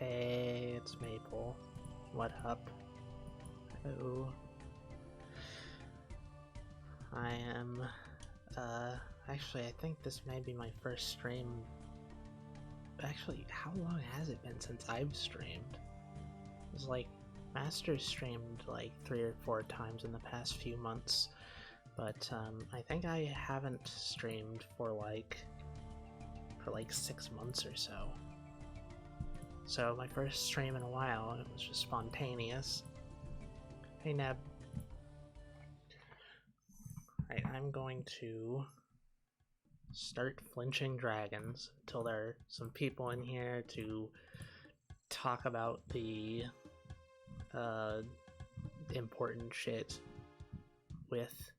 Hey, it's Maple. What up? Hello. I am, actually, I think this may be my first stream. Actually, how long has it been since I've streamed? It was like, Master streamed like 3 or 4 times in the past few months, but I think I haven't streamed for like 6 months or so. So my first stream in a while, it was just spontaneous. Hey Neb. Right, I'm going to start flinching dragons until there are some people in here to talk about the important shit with.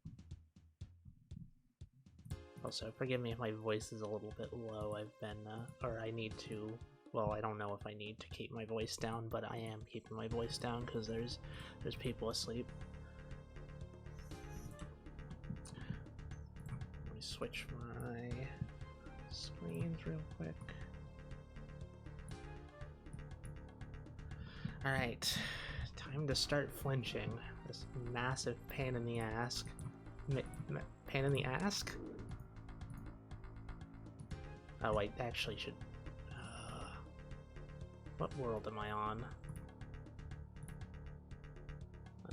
Also, forgive me if my voice is a little bit low. I've been, or I need to, well, I don't know if I need to keep my voice down, but I am keeping my voice down because there's people asleep. Let me switch my screens real quick. Alright, time to start flinching. This massive pain in the ass. Pain in the ass? Oh, I actually should... what world am I on?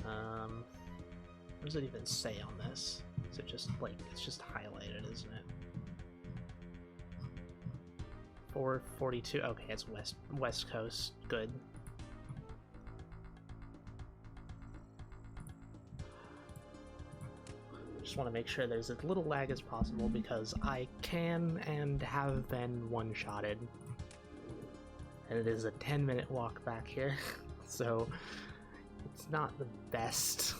What does it even say on this? Is it just, like, it's just highlighted, isn't it? 442, okay, it's West Coast, good. Just want to make sure there's as little lag as possible because I can and have been one-shotted. And it is a 10-minute walk back here, so it's not the best,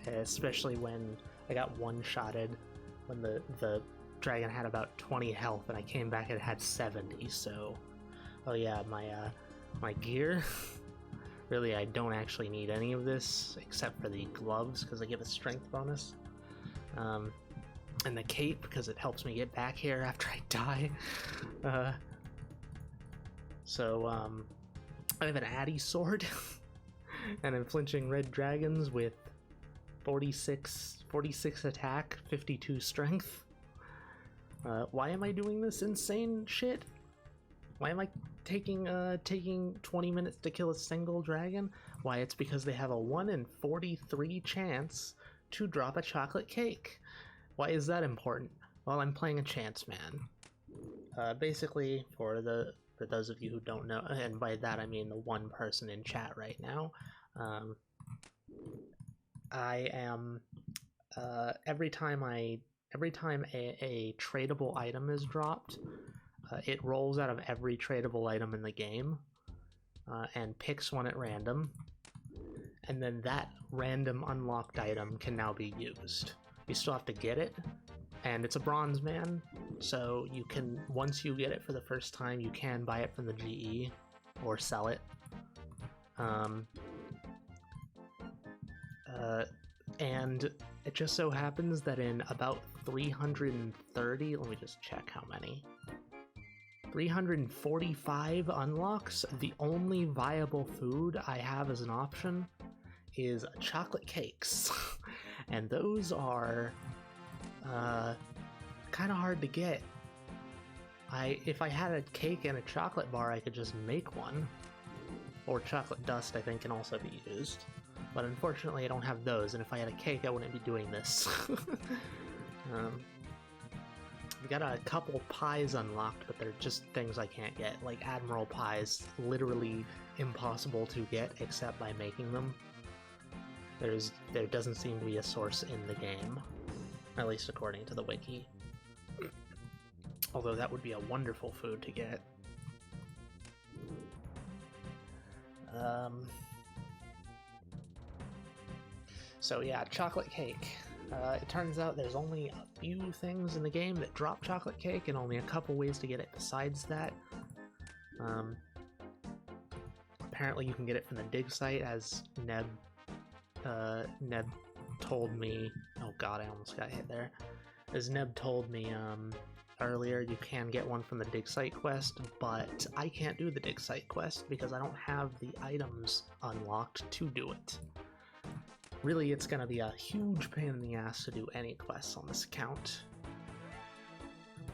especially when I got one-shotted when the dragon had about 20 health and I came back and it had 70, so... Oh yeah, my gear, really I don't actually need any of this except for the gloves because they give a strength bonus. And the cape because it helps me get back here after I die. I have an Addy sword, and I'm flinching red dragons with 46 attack, 52 strength. Why am I doing this insane shit? Why am I taking 20 minutes to kill a single dragon? Why, it's because they have a 1 in 43 chance to drop a chocolate cake. Why is that important? Well, I'm playing a chance man. Basically, for those of you who don't know, and by that I mean the one person in chat right now, I am every time a tradable item is dropped, it rolls out of every tradable item in the game and picks one at random, and then that random unlocked item can now be used. You still have to get it, and it's a bronze man, so you can, once you get it for the first time, you can buy it from the GE or sell it. And it just so happens that in about 330, let me just check how many, 345 unlocks, the only viable food I have as an option is chocolate cakes. And those are kind of hard to get. If I had a cake and a chocolate bar, I could just make one. Or chocolate dust, I think, can also be used. But unfortunately, I don't have those, and if I had a cake, I wouldn't be doing this. We got a couple pies unlocked, but they're just things I can't get. Like Admiral pies, literally impossible to get except by making them. There doesn't seem to be a source in the game, at least according to the wiki. Although that would be a wonderful food to get. So yeah, chocolate cake. It turns out there's only a few things in the game that drop chocolate cake, and only a couple ways to get it besides that. Apparently you can get it from the dig site, as Neb told me. Oh god, I almost got hit there. As Neb told me earlier, you can get one from the dig site quest, but I can't do the dig site quest because I don't have the items unlocked to do it. Really, it's gonna be a huge pain in the ass to do any quests on this account.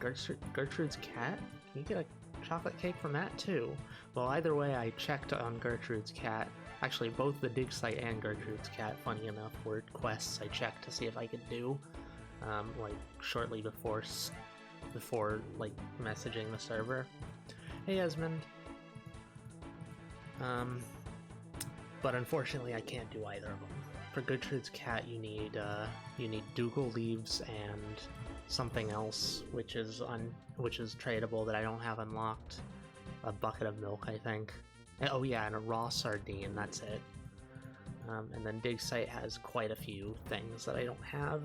Gertrude's cat? Can you get a chocolate cake from that too? Well, either way, I checked on Gertrude's cat. Actually, both the dig site and Gertrude's cat, funny enough, were quests I checked to see if I could do, like shortly before like messaging the server. Hey, Esmond. But unfortunately, I can't do either of them. For Gertrude's cat, you need Dougal leaves and something else, which is tradable that I don't have unlocked. A bucket of milk, I think. Oh yeah, and a raw sardine. That's it. And then dig site has quite a few things that I don't have.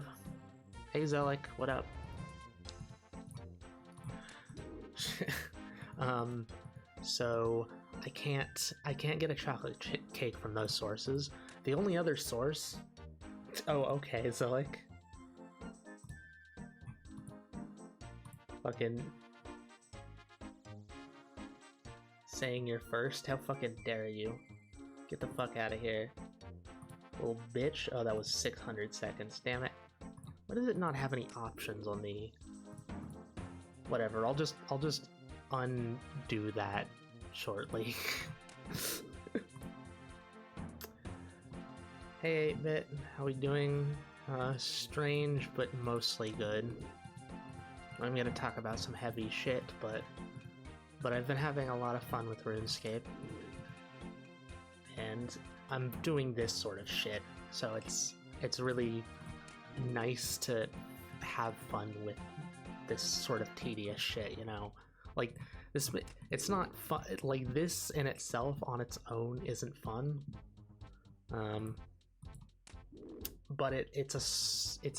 Hey Zelik, what up? So I can't get a chocolate cake from those sources. The only other source... Oh, okay, Zelik. Fucking... saying you're first? How fucking dare you? Get the fuck out of here. Little bitch. Oh, that was 600 seconds. Damn it. Why does it not have any options on the... Whatever, I'll just undo that shortly. Hey 8-Bit, how we doing? Strange, but mostly good. I'm gonna talk about some heavy shit, but I've been having a lot of fun with RuneScape. And I'm doing this sort of shit, so it's really nice to have fun with this sort of tedious shit, you know? Like, this, it's not fun, like, this in itself on its own isn't fun. But it's a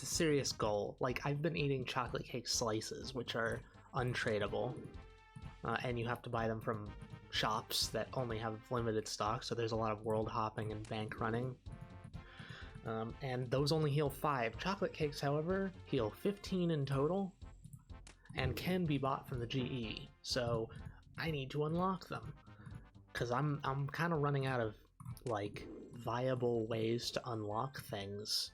serious goal. Like, I've been eating chocolate cake slices, which are untradeable, and you have to buy them from shops that only have limited stock, so there's a lot of world hopping and bank running. And those only heal 5. Chocolate cakes, however, heal 15 in total, and can be bought from the GE, so I need to unlock them. Because I'm kind of running out of, like, viable ways to unlock things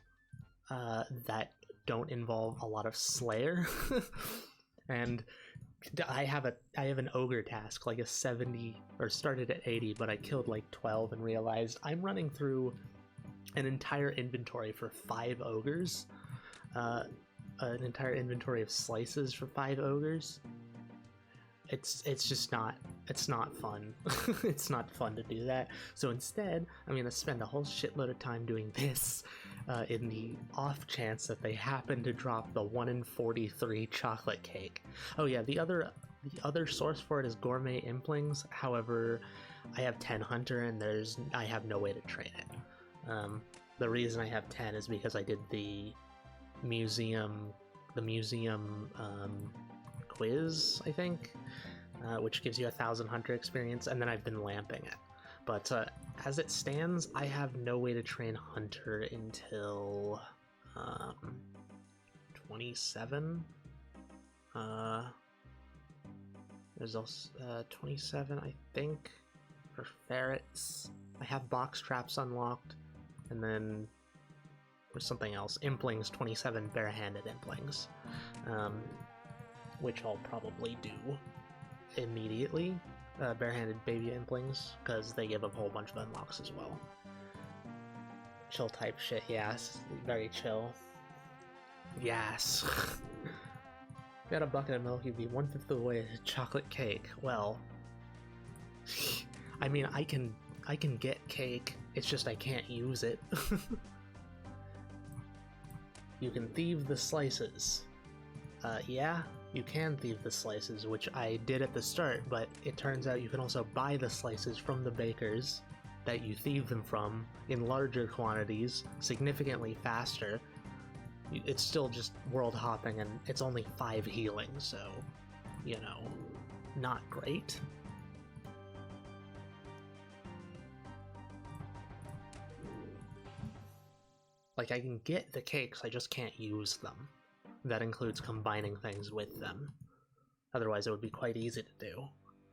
that don't involve a lot of Slayer. And I have an ogre task, like a 70, or started at 80, but I killed like 12 and realized I'm running through an entire inventory for 5 ogres, an entire inventory of slices for 5 ogres. It's just not, it's not fun. It's not fun to do that. So instead, I'm gonna spend a whole shitload of time doing this, in the off chance that they happen to drop the 1 in 43 chocolate cake. Oh yeah, the other source for it is gourmet implings. However, I have 10 hunter and I have no way to train it. The reason I have 10 is because I did the museum quiz, I think, which gives you 1,000 hunter experience, and then I've been lamping it. But as it stands, I have no way to train hunter until 27. There's also 27, I think, for ferrets. I have box traps unlocked, and then there's something else. Implings, 27 barehanded implings, which I'll probably do immediately. Barehanded baby implings, because they give a whole bunch of unlocks as well. Chill type shit, yes. Very chill. Yes. Got a bucket of milk, you'd be 1/5 of the way to chocolate cake. Well, I mean, I can get cake, it's just I can't use it. You can thieve the slices. Yeah, you can thieve the slices, which I did at the start, but it turns out you can also buy the slices from the bakers that you thieve them from in larger quantities, significantly faster. It's still just world hopping, and it's only 5 healing, so, you know, not great. Like, I can get the cakes, I just can't use them. That includes combining things with them. Otherwise, it would be quite easy to do.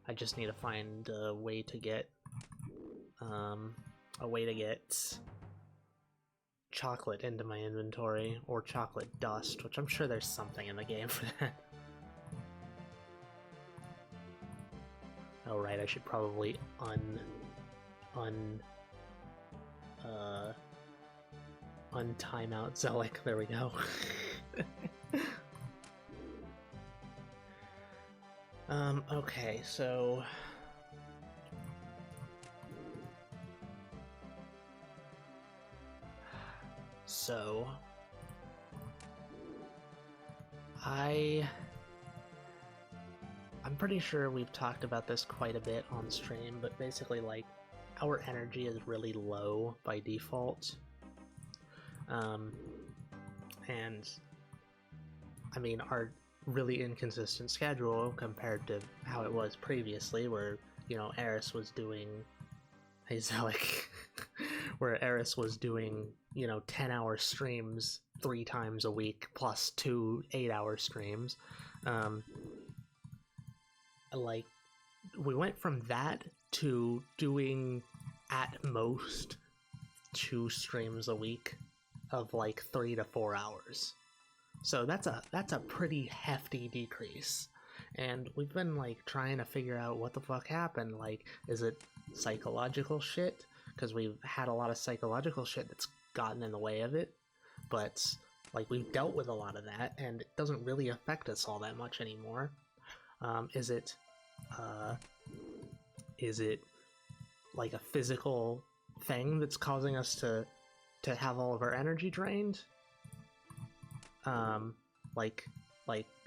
I just need to find a way to get chocolate into my inventory, or chocolate dust, which I'm sure there's something in the game for that. Oh right, I should probably untimeout Zelik. There we go. Okay, so I'm pretty sure we've talked about this quite a bit on stream, but basically, like, our energy is really low by default. And I mean, our really inconsistent schedule compared to how it was previously, where, you know, Eris was doing... Hey, Zelik. Where Eris was doing, you know, 10-hour streams 3 times a week, plus 2 8-hour streams. Like, we went from that to doing at most 2 streams a week of like 3 to 4 hours. So that's a pretty hefty decrease. And we've been like trying to figure out what the fuck happened. Like, is it psychological shit? Because we've had a lot of psychological shit that's gotten in the way of it. But like, we've dealt with a lot of that, and it doesn't really affect us all that much anymore. Is it like a physical thing that's causing us to have all of our energy drained? Like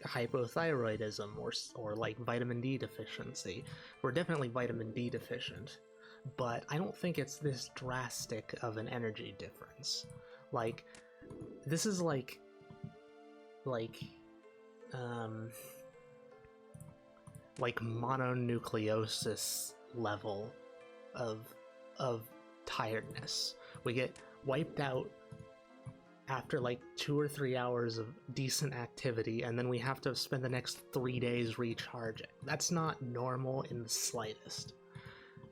hypothyroidism or like vitamin D deficiency. We're definitely vitamin D deficient, but I don't think it's this drastic of an energy difference. Like, this is like mononucleosis level of tiredness. We get wiped out after like 2 or 3 hours of decent activity, and then we have to spend the next 3 days recharging. That's not normal in the slightest.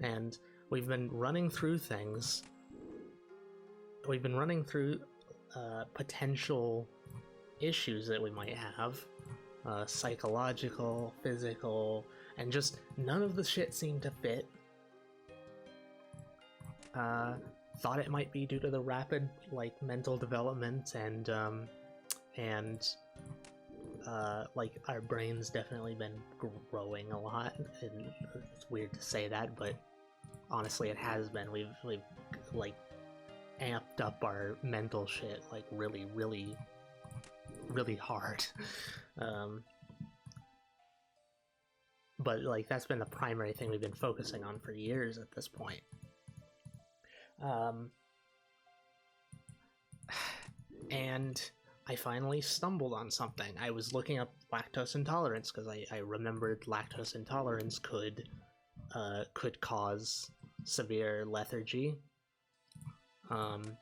And we've been running through things. We've been running through potential issues that we might have. Psychological, physical, and just none of the shit seemed to fit. Thought it might be due to the rapid, like, mental development and like, our brain's definitely been growing a lot, and it's weird to say that, but honestly it has been. We've like amped up our mental shit, like, really hard. But like, that's been the primary thing we've been focusing on for years at this point. And I finally stumbled on something. I was looking up lactose intolerance because I remembered lactose intolerance could cause severe lethargy. And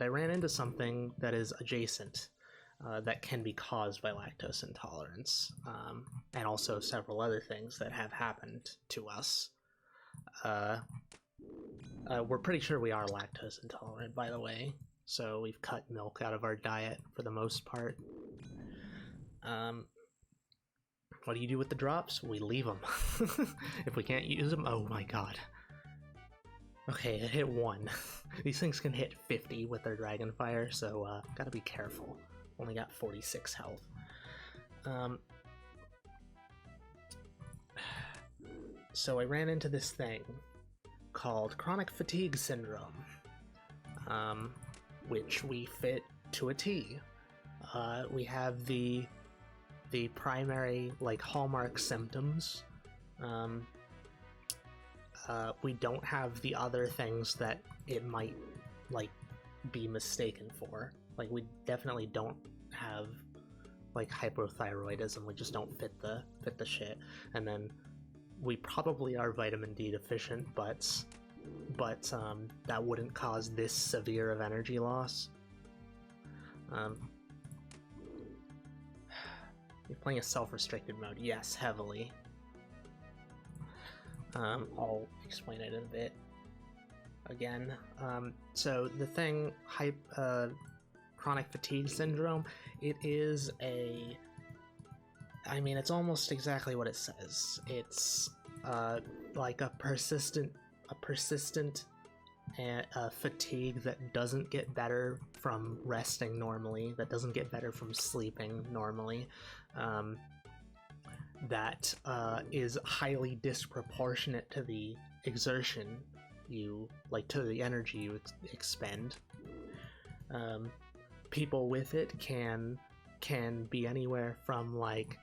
I ran into something that is adjacent, that can be caused by lactose intolerance, and also several other things that have happened to us. We're pretty sure we are lactose intolerant, by the way, so we've cut milk out of our diet for the most part. What do you do with the drops? We leave them. If we can't use them, oh my god. Okay, it hit 1. These things can hit 50 with their Dragonfire, so gotta be careful. Only got 46 health. So I ran into this thing called chronic fatigue syndrome, which we fit to a T. We have the primary, like, hallmark symptoms. We don't have the other things that it might, like, be mistaken for. Like, we definitely don't have, like, hypothyroidism. We just don't fit the shit. And then we probably are vitamin D deficient, but that wouldn't cause this severe of energy loss. Um, you're playing a self-restricted mode. Yes, heavily. I'll explain it in a bit. Again, so the thing, chronic fatigue syndrome, it is a... I mean, it's almost exactly what it says. It's like a persistent fatigue that doesn't get better from resting normally, that doesn't get better from sleeping normally, that is highly disproportionate to the exertion you, like, to the energy you expend. People with it can be anywhere from, like,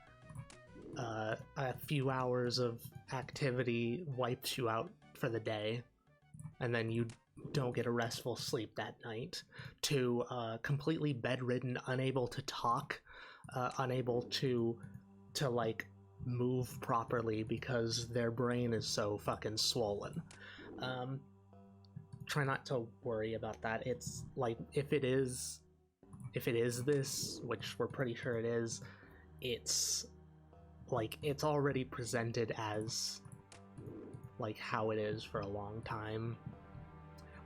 a few hours of activity wipes you out for the day, and then you don't get a restful sleep that night, to completely bedridden, unable to talk, unable to like move properly because their brain is so fucking swollen. Try not to worry about that. It's like, if it is this, which we're pretty sure it is, it's like, it's already presented as like how it is for a long time,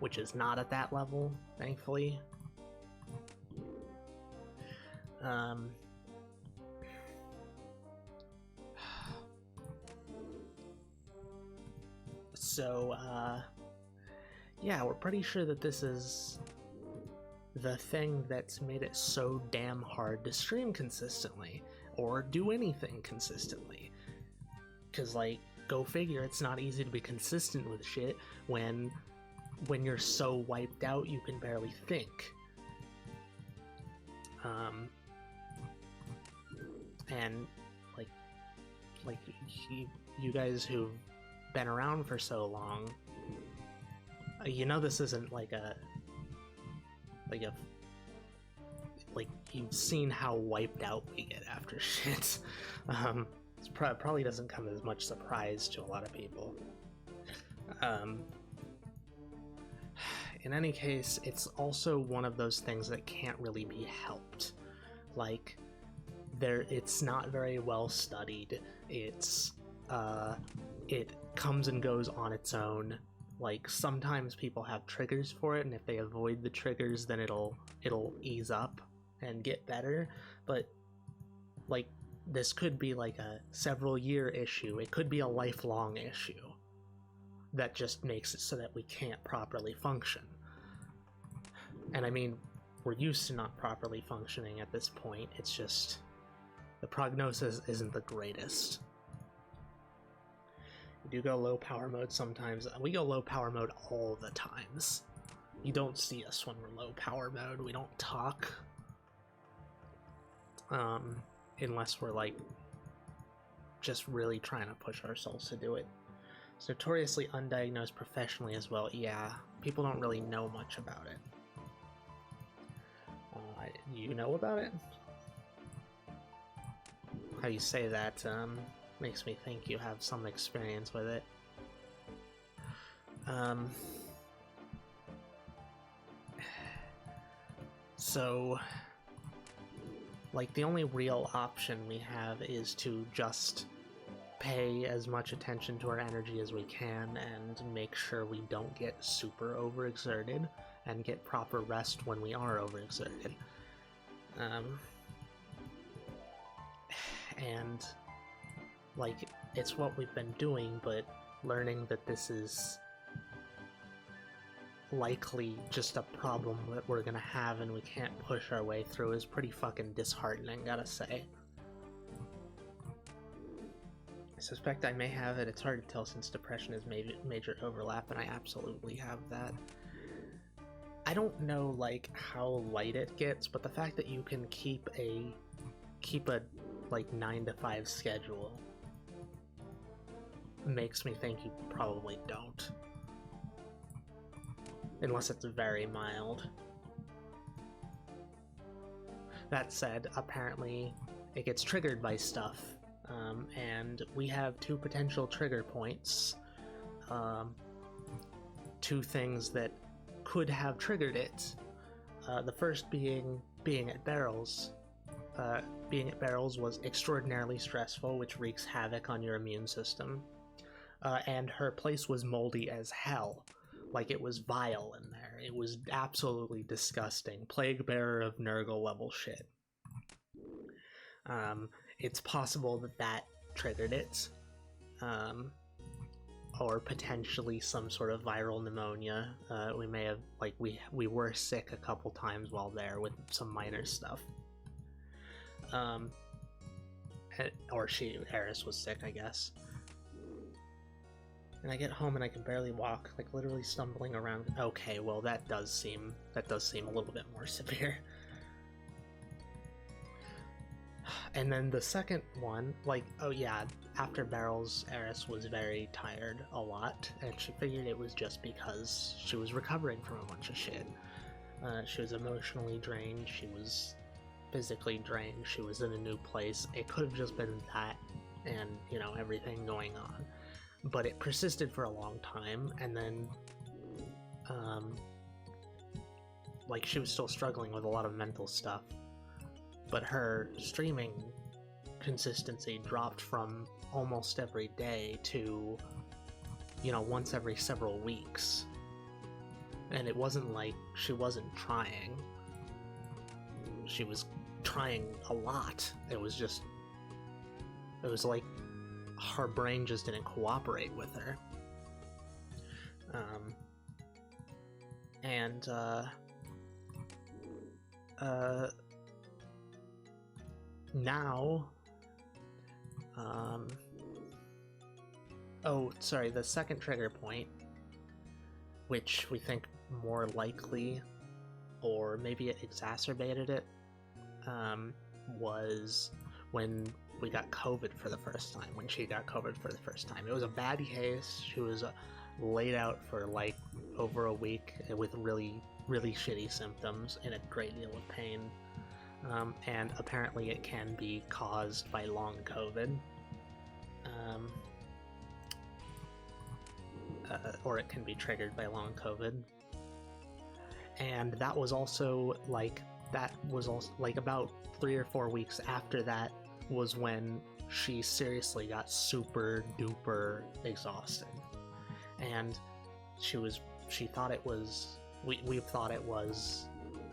which is not at that level, thankfully. So, yeah, we're pretty sure that this is the thing that's made it so damn hard to stream consistently, or do anything consistently. Because, like, go figure, it's not easy to be consistent with shit when you're so wiped out you can barely think. And, like you guys who've been around for so long, you know this isn't like you've seen how wiped out we get after shit. It probably doesn't come as much surprise to a lot of people. In any case, it's also one of those things that can't really be helped. Like, it's not very well studied. It comes and goes on its own. Like, sometimes people have triggers for it, and if they avoid the triggers, then it'll ease up and get better. But, like, this could be like a several-year issue. It could be a lifelong issue that just makes it so that we can't properly function. And I mean, we're used to not properly functioning at this point. It's just, the prognosis isn't the greatest. We do go low power mode sometimes. We go low power mode all the times. You don't see us when we're low power mode. We don't talk. Unless we're, like, just really trying to push ourselves to do it. It's notoriously undiagnosed professionally as well. Yeah, people don't really know much about it. You know about it? How you say that makes me think you have some experience with it. So, like, the only real option we have is to just pay as much attention to our energy as we can and make sure we don't get super overexerted and get proper rest when we are overexerted. And, like, it's what we've been doing, but learning that this is likely just a problem that we're gonna have and we can't push our way through is pretty fucking disheartening, gotta say. I suspect I may have it. It's hard to tell since depression is major overlap, and I absolutely have that. I don't know, like, how light it gets, but the fact that you can keep a like 9 to 5 schedule makes me think you probably don't. Unless it's very mild. That said, apparently it gets triggered by stuff, and we have 2 potential trigger points. 2 things that could have triggered it. The first being being at Barrels, was extraordinarily stressful, which wreaks havoc on your immune system. And her place was moldy as hell. Like, it was vile in there. It was absolutely disgusting. Plague Bearer of Nurgle level shit. It's possible that that triggered it. Or potentially some sort of viral pneumonia. We may have, like, we were sick a couple times while there with some minor stuff. Or Eris was sick, I guess. And I get home and I can barely walk, like literally stumbling around. Okay, well that does seem a little bit more severe. And then the second one, like, oh yeah, after Barrels, Eris was very tired a lot, and she figured it was just because she was recovering from a bunch of shit. She was emotionally drained, she was physically drained, she was in a new place. It could have just been that and, you know, everything going on. But it persisted for a long time, and then, like, she was still struggling with a lot of mental stuff. But her streaming consistency dropped from almost every day to, you know, once every several weeks. And it wasn't like she wasn't trying. She was trying a lot. It was like her brain just didn't cooperate with her. Now, oh, sorry, the second trigger point, which we think more likely, or maybe it exacerbated it, was when we got COVID for the first time, when she got COVID for the first time. It was a bad case. She was laid out for like over a week with really, really shitty symptoms and a great deal of pain. And apparently it can be caused by long COVID. Or it can be triggered by long COVID. And that was also like about 3 or 4 weeks after that was when she seriously got super duper exhausted. And she thought it was, we thought it was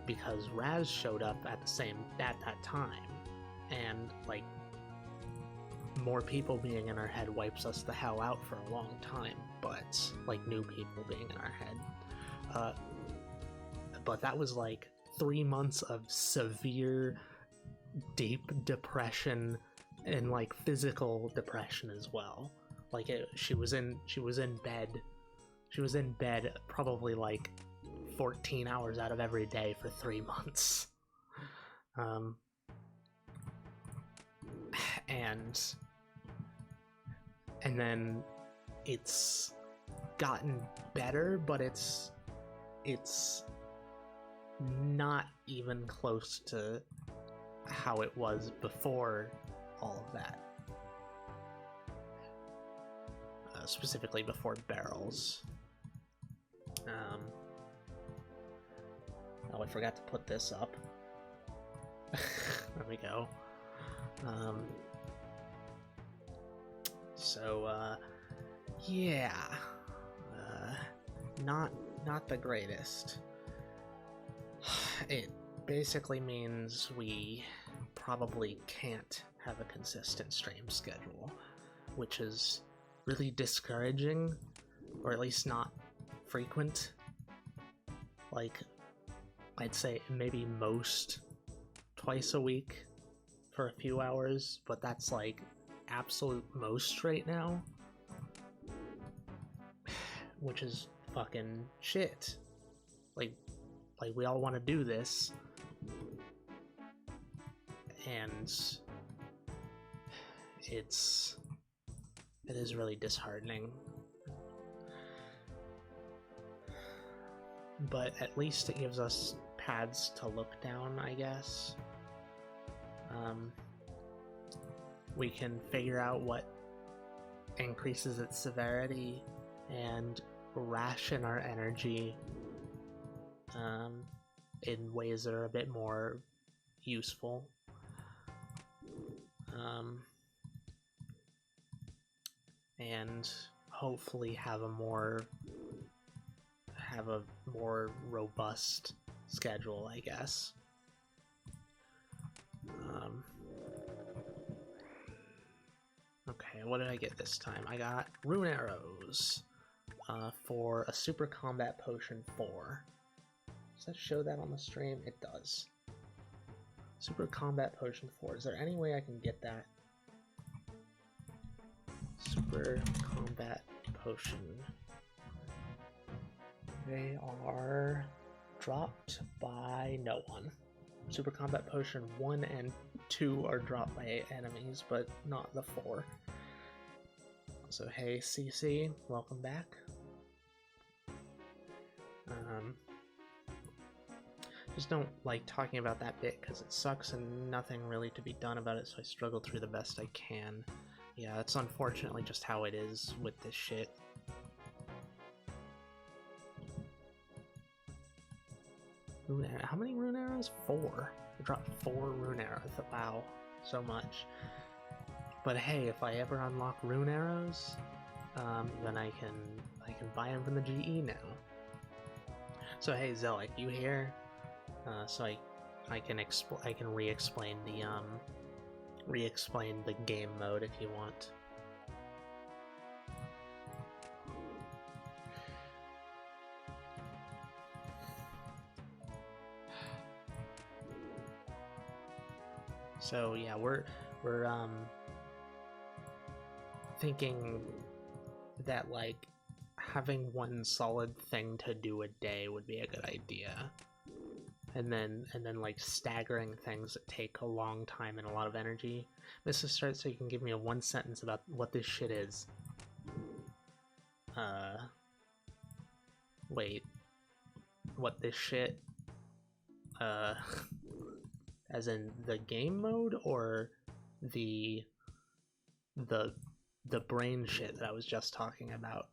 because Raz showed up at that time, and like more people being in our head wipes us the hell out for a long time, but like new people being in our head. But that was like 3 months of severe, deep depression and like physical depression as well. Like she was in bed probably like 14 hours out of every day for 3 months. And then it's gotten better, but it's not even close to how it was before all of that. Specifically before Barrels. Oh, I forgot to put this up. There we go. Yeah. Not the greatest. It basically means we probably can't have a consistent stream schedule, which is really discouraging, or at least not frequent. Like, I'd say maybe most twice a week for a few hours, but that's like absolute most right now, which is fucking shit. Like we all want to do this, and it is really disheartening. But at least it gives us pads to look down, I guess. We can figure out what increases its severity and ration our energy in ways that are a bit more useful. And hopefully have a more robust schedule, I guess. Okay, what did I get this time? I got rune arrows for a super combat potion 4. Does that show that on the stream? It does. Super combat potion 4. Is there any way I can get that? Super combat potion. They are dropped by no one. Super combat potion 1 and 2 are dropped by enemies, but not the 4. So hey CC, welcome back. Just don't like talking about that bit because it sucks and nothing really to be done about it, so I struggle through the best I can. Yeah, that's unfortunately just how it is with this shit. How many rune arrows? 4. I dropped 4 rune arrows. Wow, so much. But hey, if I ever unlock rune arrows, then I can buy them from the GE now. So hey, Zelik, you here? So I can re-explain the game mode if you want. So yeah, we're thinking that like having one solid thing to do a day would be a good idea. And then like staggering things that take a long time and a lot of energy. Mrs. Start, so you can give me a 1 sentence about what this shit is. Wait. What this shit? As in the game mode or the brain shit that I was just talking about?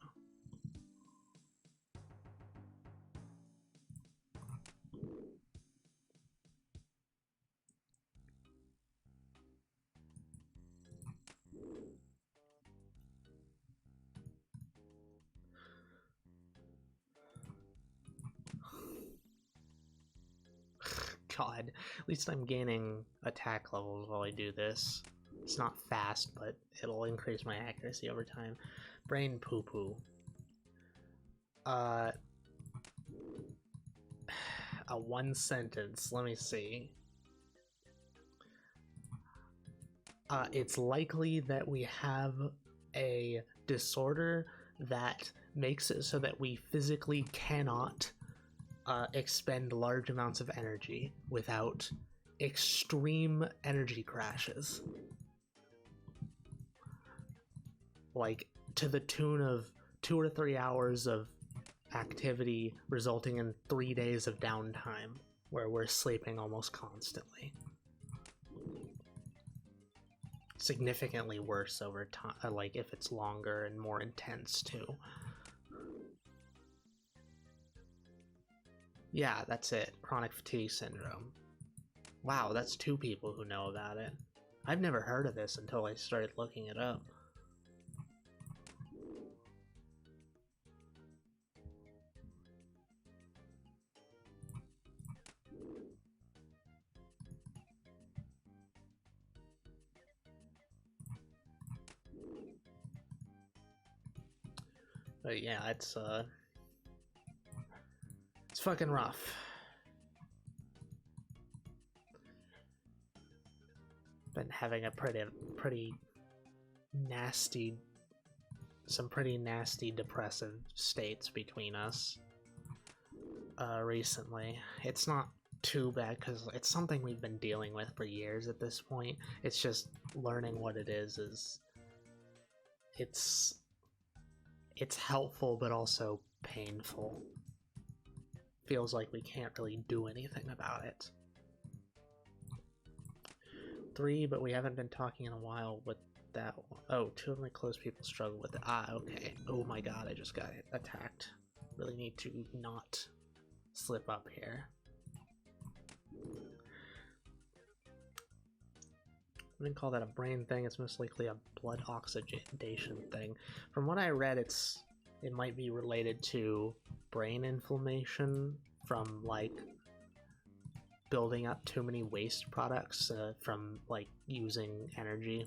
God, at least I'm gaining attack levels while I do this. It's not fast, but it'll increase my accuracy over time. Brain poo-poo. A 1 sentence, let me see. It's likely that we have a disorder that makes it so that we physically cannot expend large amounts of energy without extreme energy crashes. Like, to the tune of 2 or 3 hours of activity resulting in 3 days of downtime where we're sleeping almost constantly. Significantly worse over time, like if it's longer and more intense too. Yeah, that's it. Chronic fatigue syndrome. Wow, that's 2 people who know about it. I've never heard of this until I started looking it up. But yeah, it's fucking rough. Been having a pretty nasty, some pretty nasty depressive states between us recently. It's not too bad because it's something we've been dealing with for years at this point. It's just learning what it is it's helpful but also painful. Feels like we can't really do anything about it. 3, but we haven't been talking in a while with that one. Oh, 2 of my close people struggle with it. Ah, okay. Oh my god, I just got attacked. Really need to not slip up here. wouldn't call that a brain thing, it's most likely a blood oxidation thing. From what I read, it might be related to brain inflammation from, like, building up too many waste products from, like, using energy.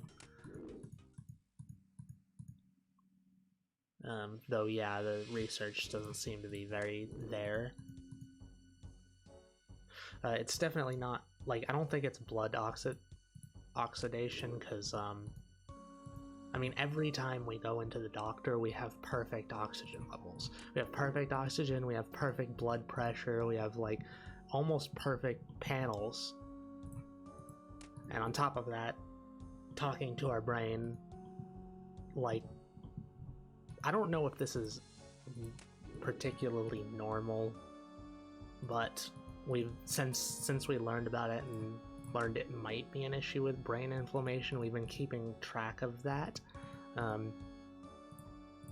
Though, yeah, the research doesn't seem to be very there. It's definitely not, like, I don't think it's blood oxidation, because, I mean, every time we go into the doctor, we have perfect oxygen levels. We have perfect oxygen, we have perfect blood pressure, we have, like, almost perfect panels. And on top of that, talking to our brain, like, I don't know if this is particularly normal, but we've since we learned about it and learned it might be an issue with brain inflammation, we've been keeping track of that.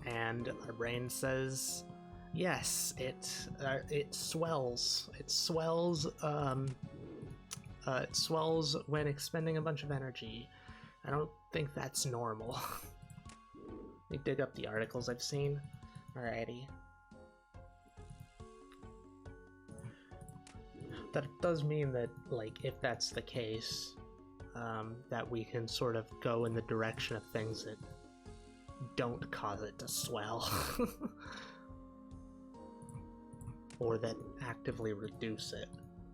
And our brain says, yes, it swells. It swells. It swells when expending a bunch of energy. I don't think that's normal. Let me dig up the articles I've seen. Alrighty. That does mean that, like, if that's the case, that we can sort of go in the direction of things that don't cause it to swell. Or that actively reduce it.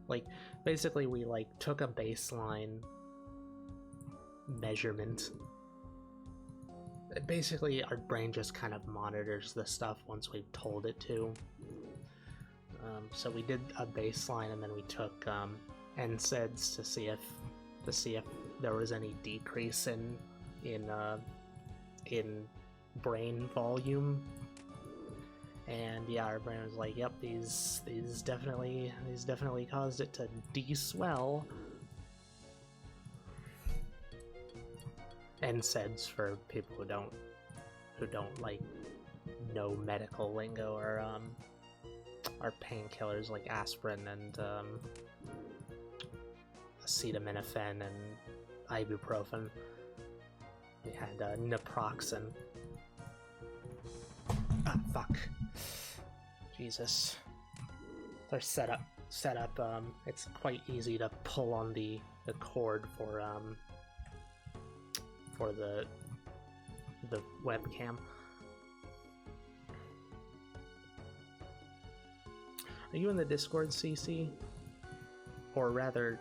Like, basically we, like, took a baseline measurement. Basically, our brain just kind of monitors the stuff once we've told it to. So we did a baseline, and then we took NSAIDs to see if there was any decrease in brain volume. And yeah, our brain was like, "Yep, these definitely caused it to de-swell." NSAIDs, for people who don't like know medical lingo, are painkillers like aspirin and acetaminophen and ibuprofen. We had naproxen. Ah, fuck. Jesus. They're set up. It's quite easy to pull on the cord for the webcam. Are you in the Discord, CC? Or rather,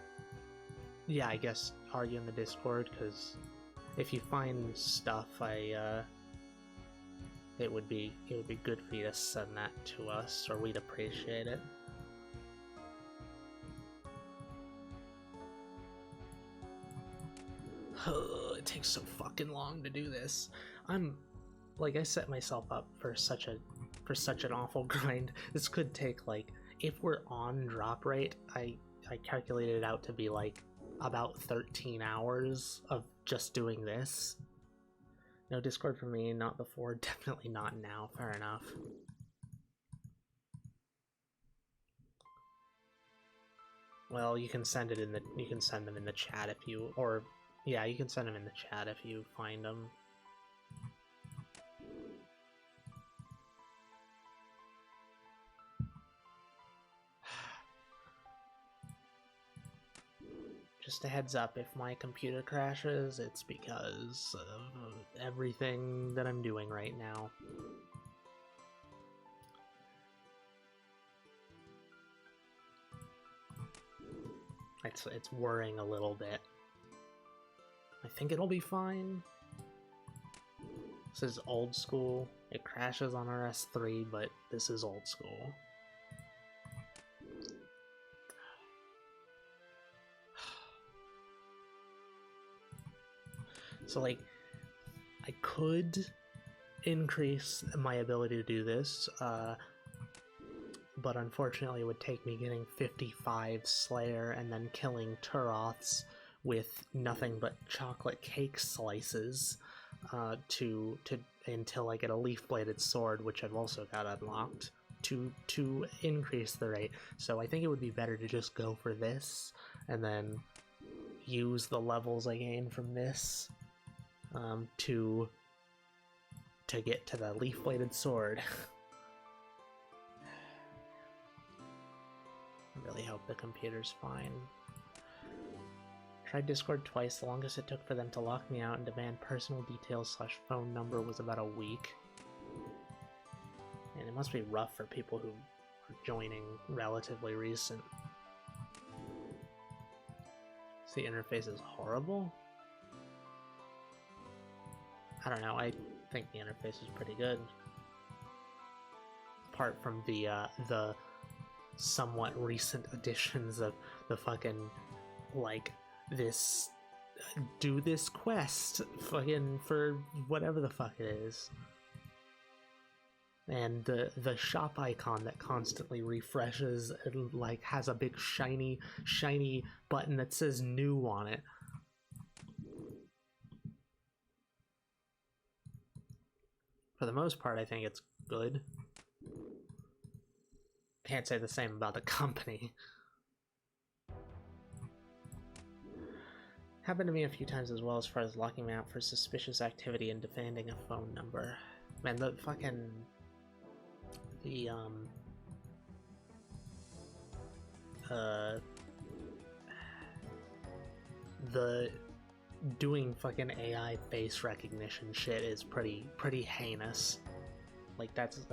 yeah, I guess, are you in the Discord? Because if you find stuff, it would be good for you to send that to us, or we'd appreciate it. It takes so fucking long to do this. I set myself up for such an awful grind. This could take, like, if we're on drop rate, I calculated it out to be like about 13 hours of just doing this. No Discord for me, not before, definitely not now. Fair enough. Well, you can send them in the chat if you, or yeah, you can send them in the chat if you find them. Just a heads up, if my computer crashes, it's because of everything that I'm doing right now. It's worrying a little bit. I think it'll be fine. This is old school. It crashes on RS3, but this is old school. So, like, I could increase my ability to do this, but unfortunately it would take me getting 55 Slayer and then killing Turoths with nothing but chocolate cake slices until I get a leaf-bladed sword, which I've also got unlocked, to increase the rate. So I think it would be better to just go for this, and then, use the levels I gain from this to get to the leaf-bladed sword. I really hope the computer's fine. Tried Discord twice. The longest it took for them to lock me out and demand personal details / phone number was about a week. And it must be rough for people who are joining relatively recent. The interface is horrible? I don't know, I think the interface is pretty good. Apart from the somewhat recent additions of the fucking, like, this, do this quest, fucking, for whatever the fuck it is. And the shop icon that constantly refreshes and, like, has a big shiny button that says new on it. For the most part, I think it's good. Can't say the same about the company. Happened to me a few times as well, as far as locking me out for suspicious activity and demanding a phone number. Man, the fucking... the doing fucking AI face recognition shit is pretty heinous. Like, that's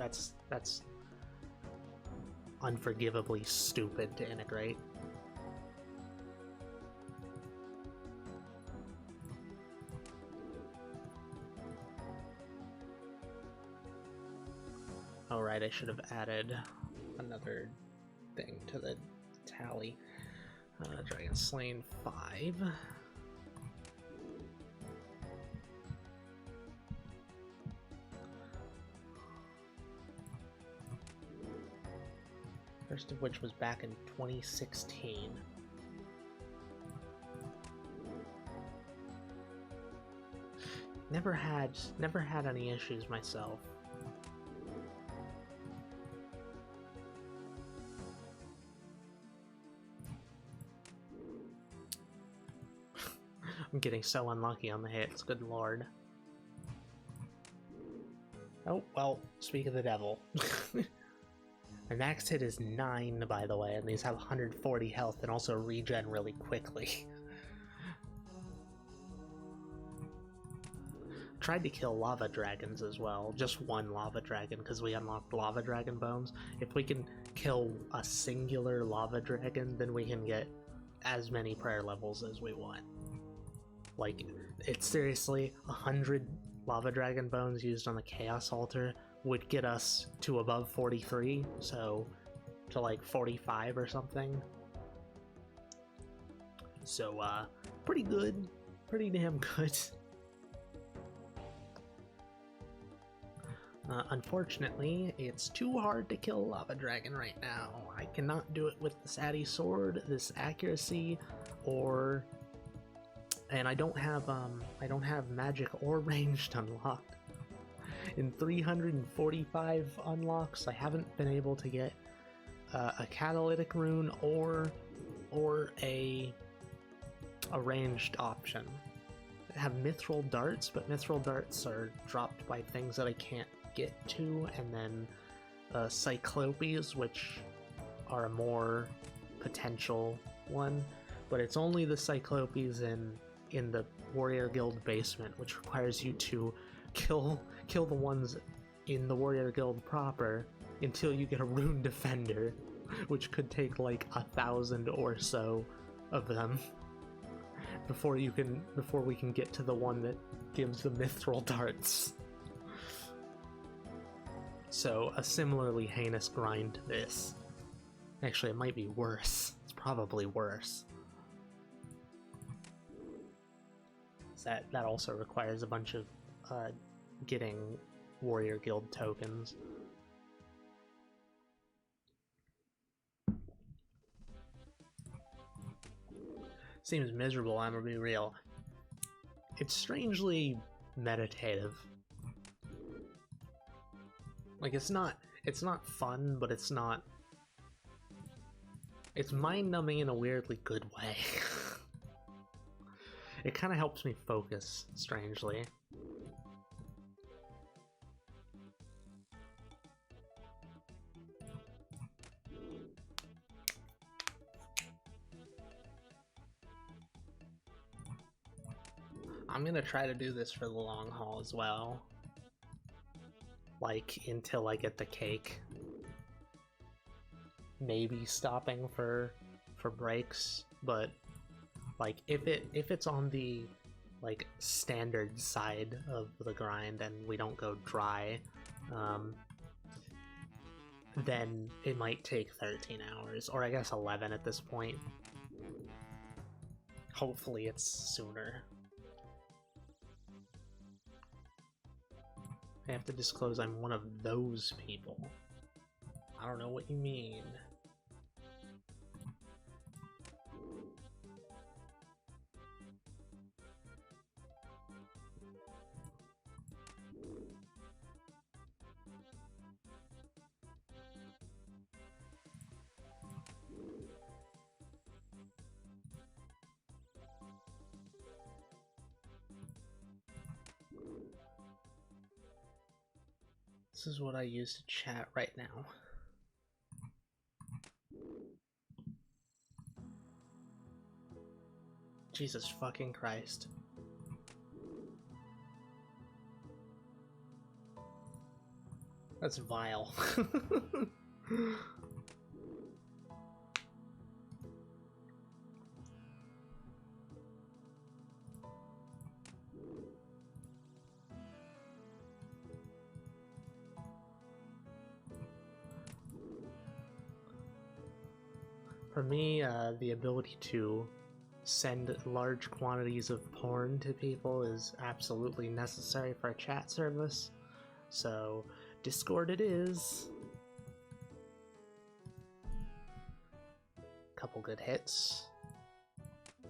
unforgivably stupid to integrate. Alright, I should have added another thing to the tally. Dragon Slain 5. First of which was back in 2016. Never had any issues myself. I'm getting so unlucky on the hits, good lord. Oh, well, speak of the devil. My max hit is 9, by the way, and these have 140 health and also regen really quickly. Tried to kill lava dragons as well, just one lava dragon, because we unlocked lava dragon bones. If we can kill a singular lava dragon, then we can get as many prayer levels as we want. Like, it's seriously 100 lava dragon bones used on the chaos altar would get us to above 43, so to like 45 or something. So, pretty good. Pretty damn good. Unfortunately, it's too hard to kill a lava dragon right now. I cannot do it with the Sadi sword, this accuracy, or... And I don't have magic or ranged unlocked. In 345 unlocks, I haven't been able to get a catalytic rune or a ranged option. I have mithril darts, but mithril darts are dropped by things that I can't get to, and then cyclopes, which are a more potential one, but it's only the cyclopes in the Warrior Guild basement, which requires you to kill the ones in the Warrior Guild proper until you get a rune defender, which could take like 1,000 or so of them before we can get to the one that gives the mithril darts. So a similarly heinous grind to this. Actually, it might be worse. It's probably worse. That also requires a bunch of getting Warrior Guild tokens. Seems miserable, I'm gonna be real. It's strangely meditative. Like, it's not fun, but it's mind-numbing in a weirdly good way. It kind of helps me focus, strangely. I'm gonna try to do this for the long haul as well. Like, until I get the cake. Maybe stopping for breaks, but like if it's on the like standard side of the grind and we don't go dry, then it might take 13 hours, or I guess 11 at this point. Hopefully it's sooner. I have to disclose I'm one of those people. I don't know what you mean. This is what I use to chat right now. Jesus fucking Christ. That's vile. For me, the ability to send large quantities of porn to people is absolutely necessary for a chat service. So, Discord it is. Couple good hits.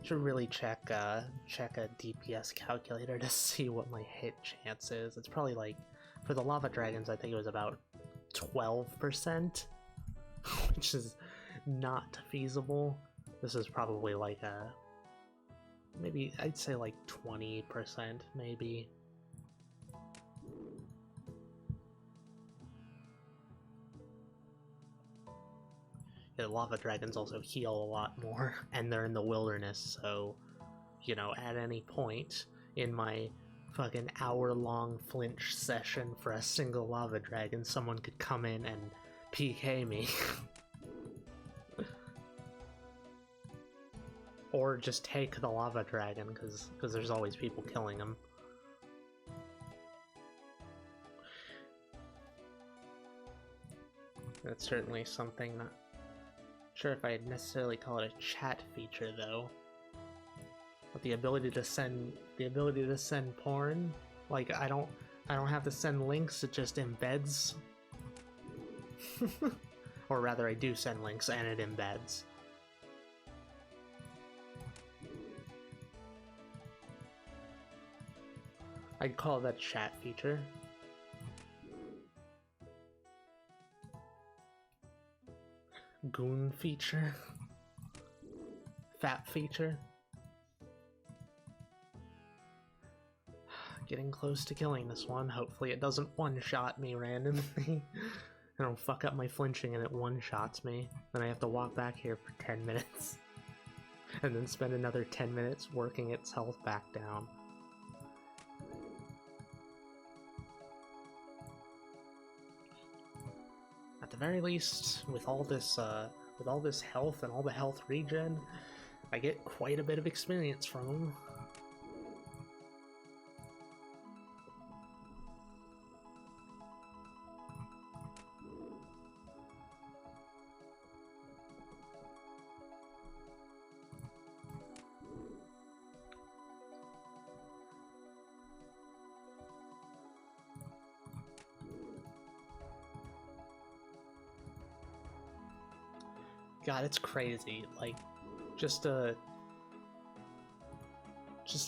Should really check a DPS calculator to see what my hit chance is. It's probably like, for the lava dragons, I think it was about 12%, which is not feasible. This is probably like a, maybe I'd say like 20% maybe. Yeah, lava dragons also heal a lot more, and they're in the wilderness, so, you know, at any point in my fucking hour-long flinch session for a single lava dragon, someone could come in and PK me. Or just take the lava dragon, because there's always people killing him. That's certainly something. Not sure if I'd necessarily call it a chat feature though. But the ability to send porn, like I don't have to send links, it just embeds. Or rather, I do send links and it embeds. I'd call that a chat feature. Goon feature. Fat feature. Getting close to killing this one. Hopefully it doesn't one-shot me randomly. I don't fuck up my flinching and it one-shots me. Then I have to walk back here for 10 minutes. And then spend another 10 minutes working its health back down. At the very least, with all this health and all the health regen, I get quite a bit of experience from them. God, it's crazy. Like, just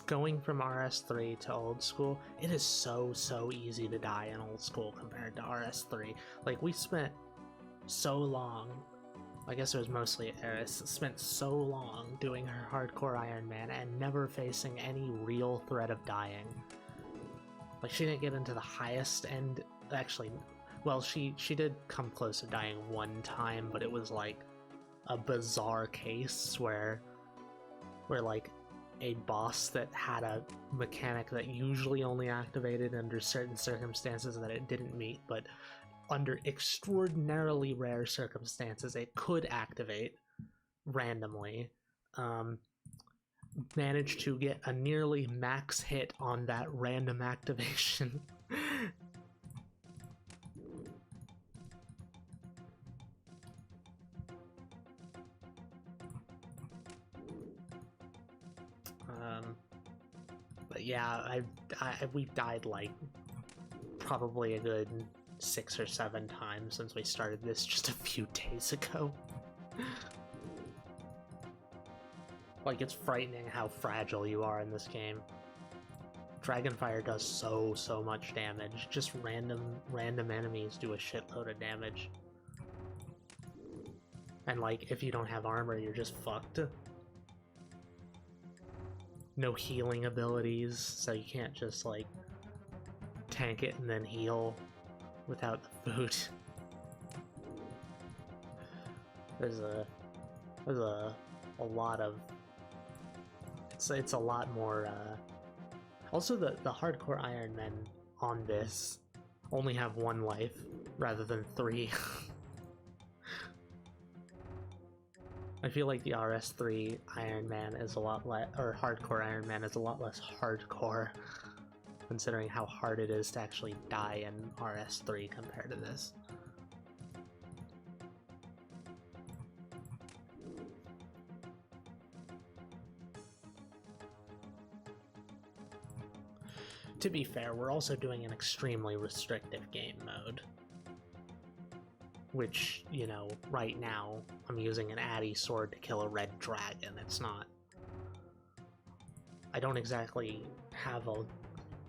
going from RS3 to old school, it is so easy to die in old school compared to RS3. Like, we spent so long I guess it was mostly Eris, spent so long doing her hardcore Iron Man and never facing any real threat of dying. Like, she didn't get into the highest end, actually, well, she did come close to dying one time, but it was like a bizarre case where like a boss that had a mechanic that usually only activated under certain circumstances that it didn't meet, but under extraordinarily rare circumstances it could activate randomly, managed to get a nearly max hit on that random activation. But yeah, we died like probably a good 6 or 7 times since we started this just a few days ago. Like, it's frightening how fragile you are in this game. Dragonfire does so much damage. Just random enemies do a shitload of damage. And like, if you don't have armor, you're just fucked. No healing abilities, so you can't just like tank it and then heal without the food. There's a lot of it's a lot more. Also, the hardcore Iron Men on this only have 1 life rather than 3. I feel like the RS3 Iron Man is a lot less, or hardcore Iron Man is a lot less hardcore, considering how hard it is to actually die in RS3 compared to this. To be fair, we're also doing an extremely restrictive game mode. Which, you know, right now, I'm using an Addy sword to kill a red dragon. It's not... I don't exactly have a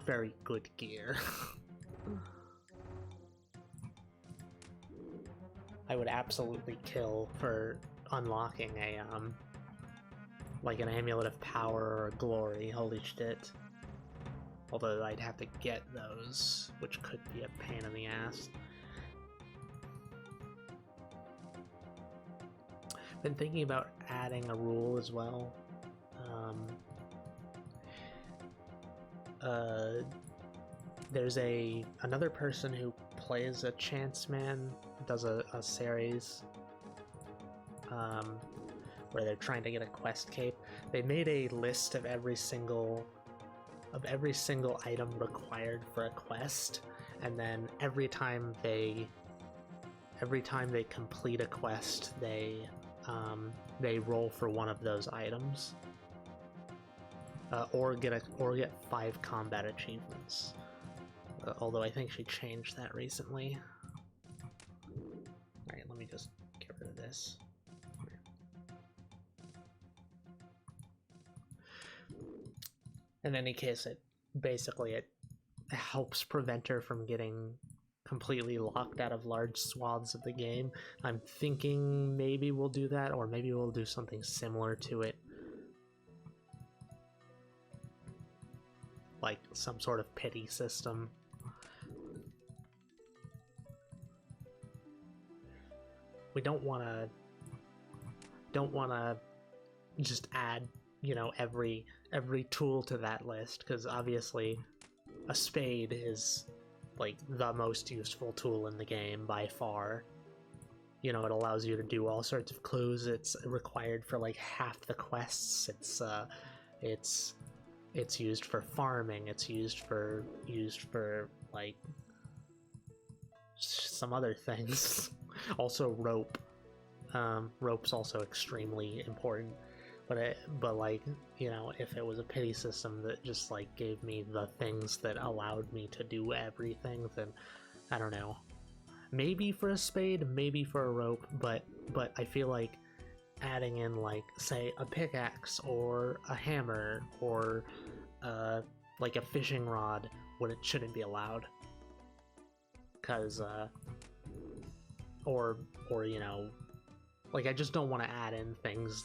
very good gear. I would absolutely kill for unlocking a, like an Amulet of Power or Glory, holy shit. Although I'd have to get those, which could be a pain in the ass. Been thinking about adding a rule as well. There's another person who plays a Chance Man, does a series where they're trying to get a quest cape. They made a list of every single item required for a quest, and then every time they complete a quest, they roll for one of those items, or get 5 combat achievements. Although I think she changed that recently. All right, let me just get rid of this. In any case, it helps prevent her from getting completely locked out of large swaths of the game. I'm thinking maybe we'll do that, or maybe we'll do something similar to it. Like some sort of pity system. We don't wanna just add, you know, every tool to that list, because obviously a spade is like the most useful tool in the game by far. You know, it allows you to do all sorts of clues. It's required for like half the quests. It's used for farming. It's used for like some other things. Also rope. Rope's also extremely important. But like, you know, if it was a pity system that just like gave me the things that allowed me to do everything, then I don't know. Maybe for a spade, maybe for a rope, but I feel like adding in, like, say, a pickaxe or a hammer or like a fishing rod when it shouldn't be allowed. Because or you know, Like, I just don't want to add in things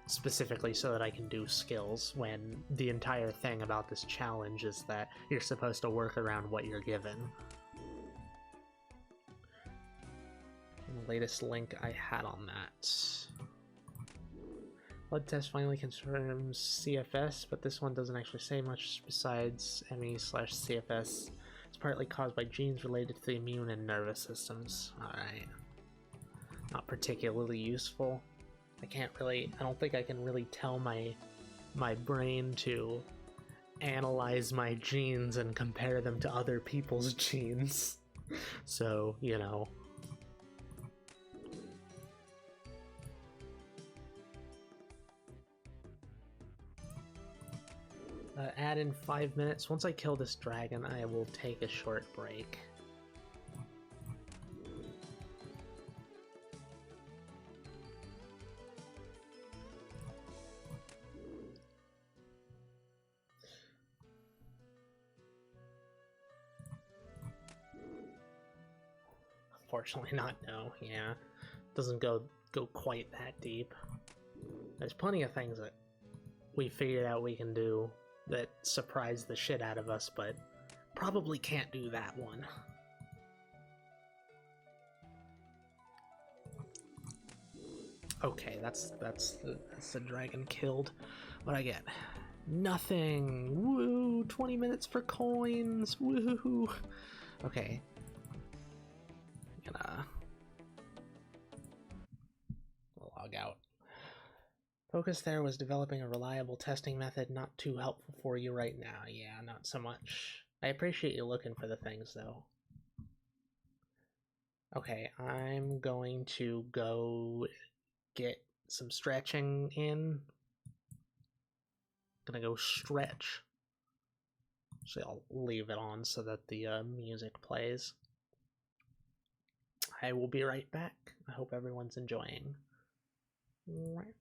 specifically so that I can do skills when the entire thing about this challenge is that you're supposed to work around what you're given. And the latest link I had on that. Blood test finally confirms CFS, but this one doesn't actually say much besides ME/CFS. It's partly caused by genes related to the immune and nervous systems. Alright. Not particularly useful. I don't think I can really tell my brain to analyze my genes and compare them to other people's genes. So, you know. Add in 5 minutes. Once I kill this dragon, I will take a short break. Unfortunately not, no. Yeah. Doesn't go quite that deep. There's plenty of things that we figured out we can do that surprise the shit out of us, but probably can't do that one. Okay, that's the dragon killed. What I get? Nothing! Woo! 20 minutes for coins! Woo! Okay. Gonna log out. Focus there was developing a reliable testing method, not too helpful for you right now. Yeah, not so much. I appreciate you looking for the things, though. Okay, I'm going to go get some stretching in. Gonna go stretch. So I'll leave it on so that the music plays. I will be right back. I hope everyone's enjoying. Right.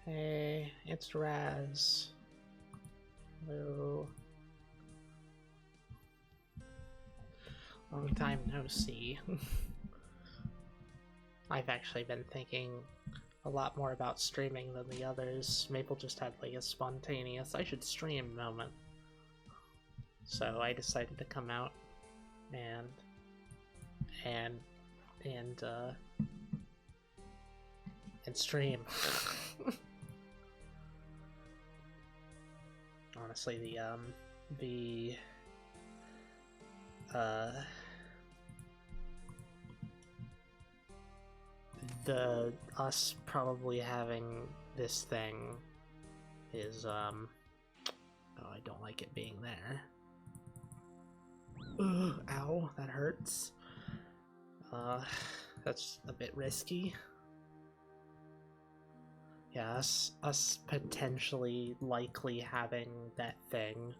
Hey, it's Raz. Hello. Long time no see. I've actually been thinking a lot more about streaming than the others. Maple just had like a spontaneous, I should stream moment. So I decided to come out and stream. Honestly, the us probably having this thing is oh, I don't like it being there. Ugh, ow, that hurts. That's a bit risky. Yeah, us potentially likely having that thing,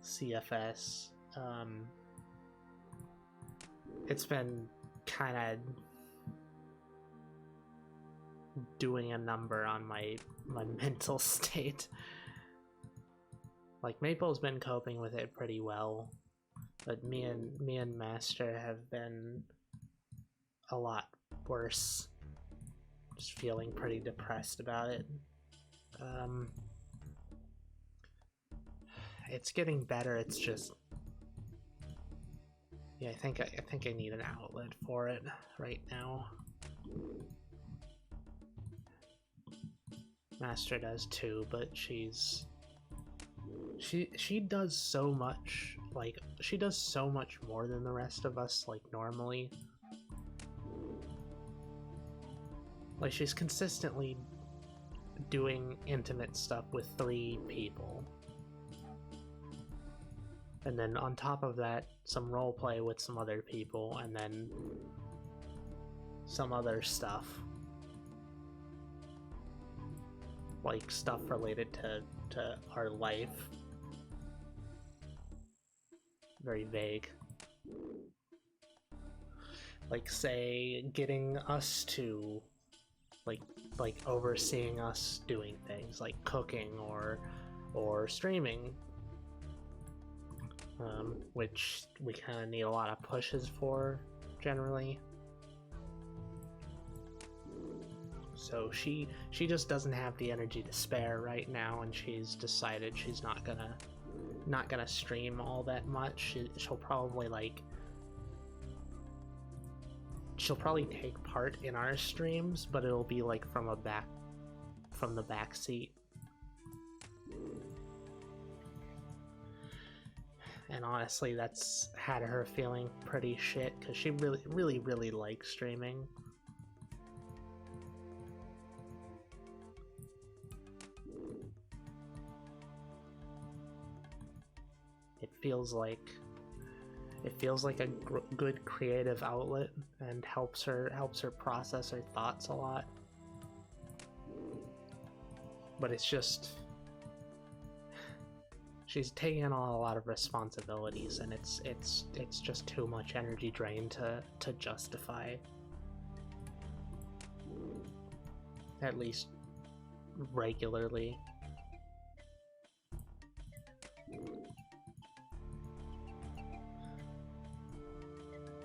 CFS, it's been kind of doing a number on my mental state. Like, Maple's been coping with it pretty well, but me and Master have been a lot worse. Just feeling pretty depressed about it. It's getting better. It's just, yeah, I think I need an outlet for it right now. Master does too, but she does so much. Like, she does so much more than the rest of us, like, normally. Like, she's consistently doing intimate stuff with 3 people. And then on top of that, some roleplay with some other people, and then some other stuff. Like, stuff related to our life. Very vague. Like, say, getting us to like overseeing us doing things like cooking or streaming, which we kind of need a lot of pushes for generally. So she just doesn't have the energy to spare right now, and she's decided she's not gonna stream all that much. She'll probably take part in our streams, but it'll be like from the back seat. And honestly, that's had her feeling pretty shit, because she really likes streaming. It feels like a good creative outlet and helps her process her thoughts a lot. But it's just, she's taking on a lot of responsibilities, and it's just too much energy drain to justify. At least regularly.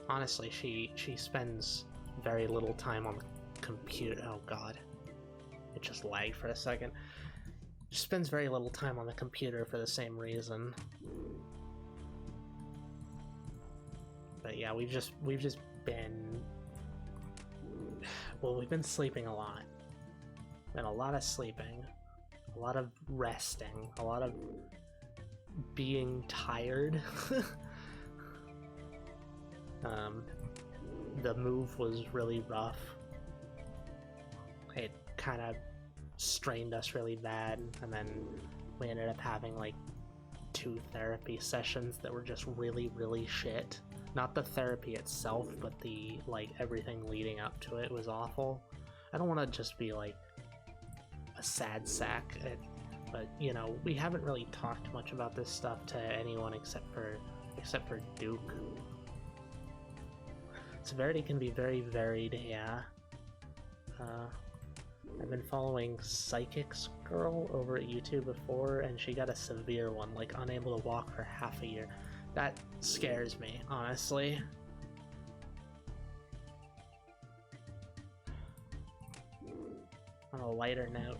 Honestly, she spends very little time on the computer. Oh god. It just lagged for a second. She spends very little time on the computer for the same reason. But yeah, we've just been, well, we've been sleeping a lot. Been a lot of sleeping, a lot of resting, a lot of being tired. The move was really rough. It kind of strained us really bad, and then we ended up having like 2 therapy sessions that were just really shit. Not the therapy itself, but the everything leading up to it was awful. I don't want to just be like a sad sack, but you know, we haven't really talked much about this stuff to anyone except for Duke. Severity can be very varied, yeah. I've been following Psychics Girl over at YouTube before, and she got a severe one, like unable to walk for half a year. That scares me, honestly. On a lighter note,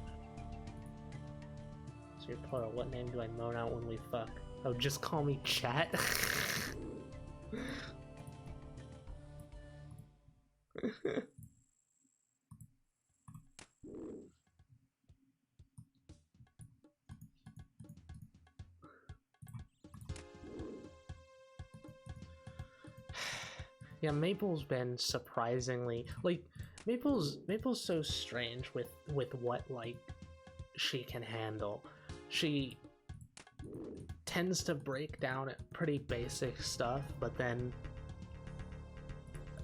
so you're plural, what name do I moan out when we fuck? Oh, just call me Chat? Yeah, Maple's been surprisingly like Maple's so strange with what like she can handle. She tends to break down at pretty basic stuff, but then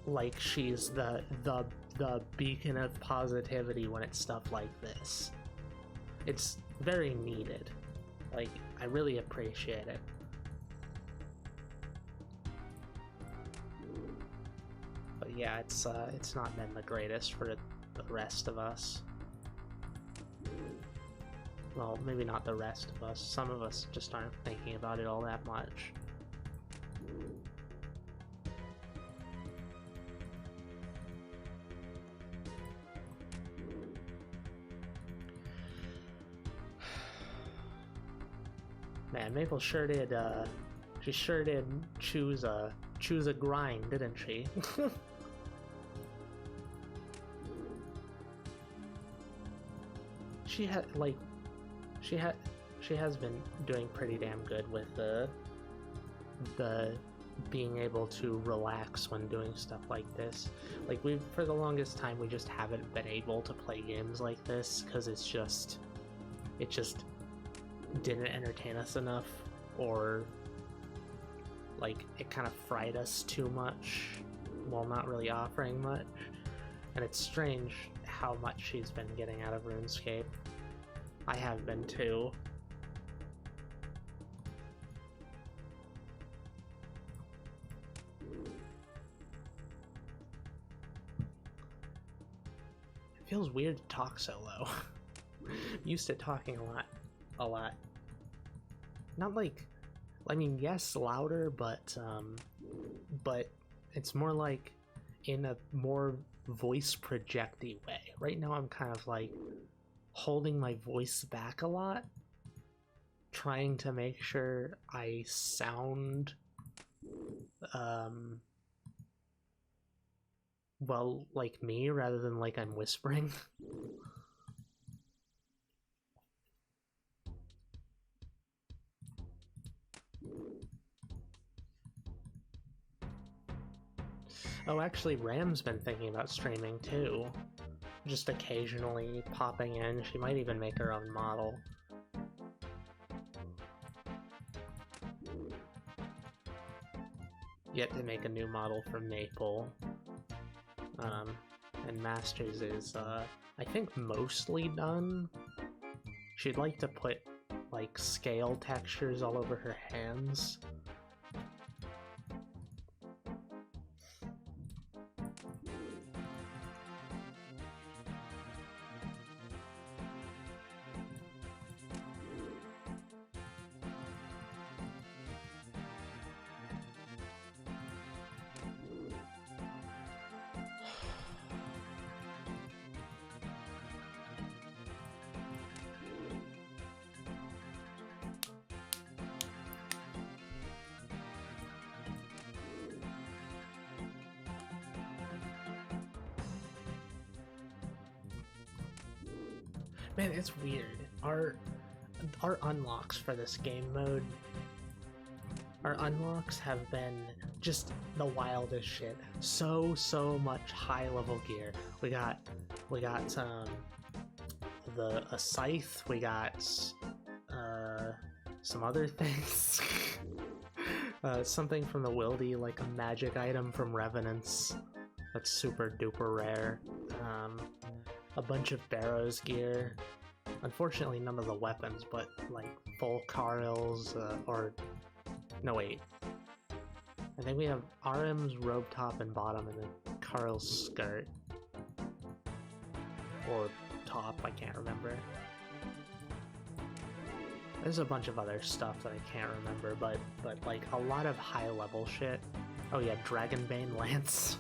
like she's the beacon of positivity when it's stuff like this. It's very needed. Like, I really appreciate it. But yeah, it's not been the greatest for the rest of us. Well, maybe not the rest of us. Some of us just aren't thinking about it all that much. Man, Maple sure did, she sure did choose a grind, didn't she? She has been doing pretty damn good with the being able to relax when doing stuff like this. Like, for the longest time, we just haven't been able to play games like this because it just didn't entertain us enough, or like it kind of fried us too much while not really offering much. And it's strange how much she's been getting out of RuneScape. I have been too. It feels weird to talk so low. I'm used to talking a lot. Not like, I mean, yes, louder, but it's more like in a more voice projecty way. Right now I'm kind of like holding my voice back a lot, trying to make sure I sound well, like me, rather than like I'm whispering. Oh, actually, Ram's been thinking about streaming too. Just occasionally popping in. She might even make her own model. Yet to make a new model for Maple. And Masters is, I think, mostly done. She'd like to put, like, scale textures all over her hands. Man, it's weird. Our unlocks for this game mode, our unlocks have been just the wildest shit. So much high level gear. We got a scythe. We got some other things. Something from the Wildy, like a magic item from Revenants. That's super duper rare. A bunch of Barrows gear. Unfortunately, none of the weapons, but like full Carl's, or no, wait. I think we have RM's robe top and bottom, and then Carl's skirt. Or top, I can't remember. There's a bunch of other stuff that I can't remember, but like a lot of high level shit. Oh yeah, Dragonbane Lance.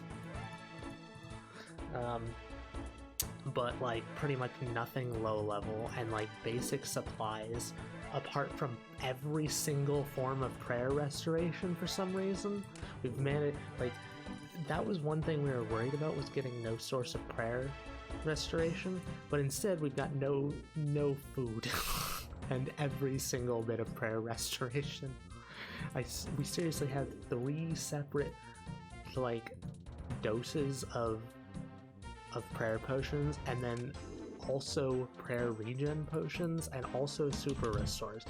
But like pretty much nothing low level, and like basic supplies apart from every single form of prayer restoration for some reason. We've managed, like, that was one thing we were worried about, was getting no source of prayer restoration, but instead we've got no food and every single bit of prayer restoration. We seriously have 3 separate like doses of prayer potions, and then also prayer regen potions, and also super restores.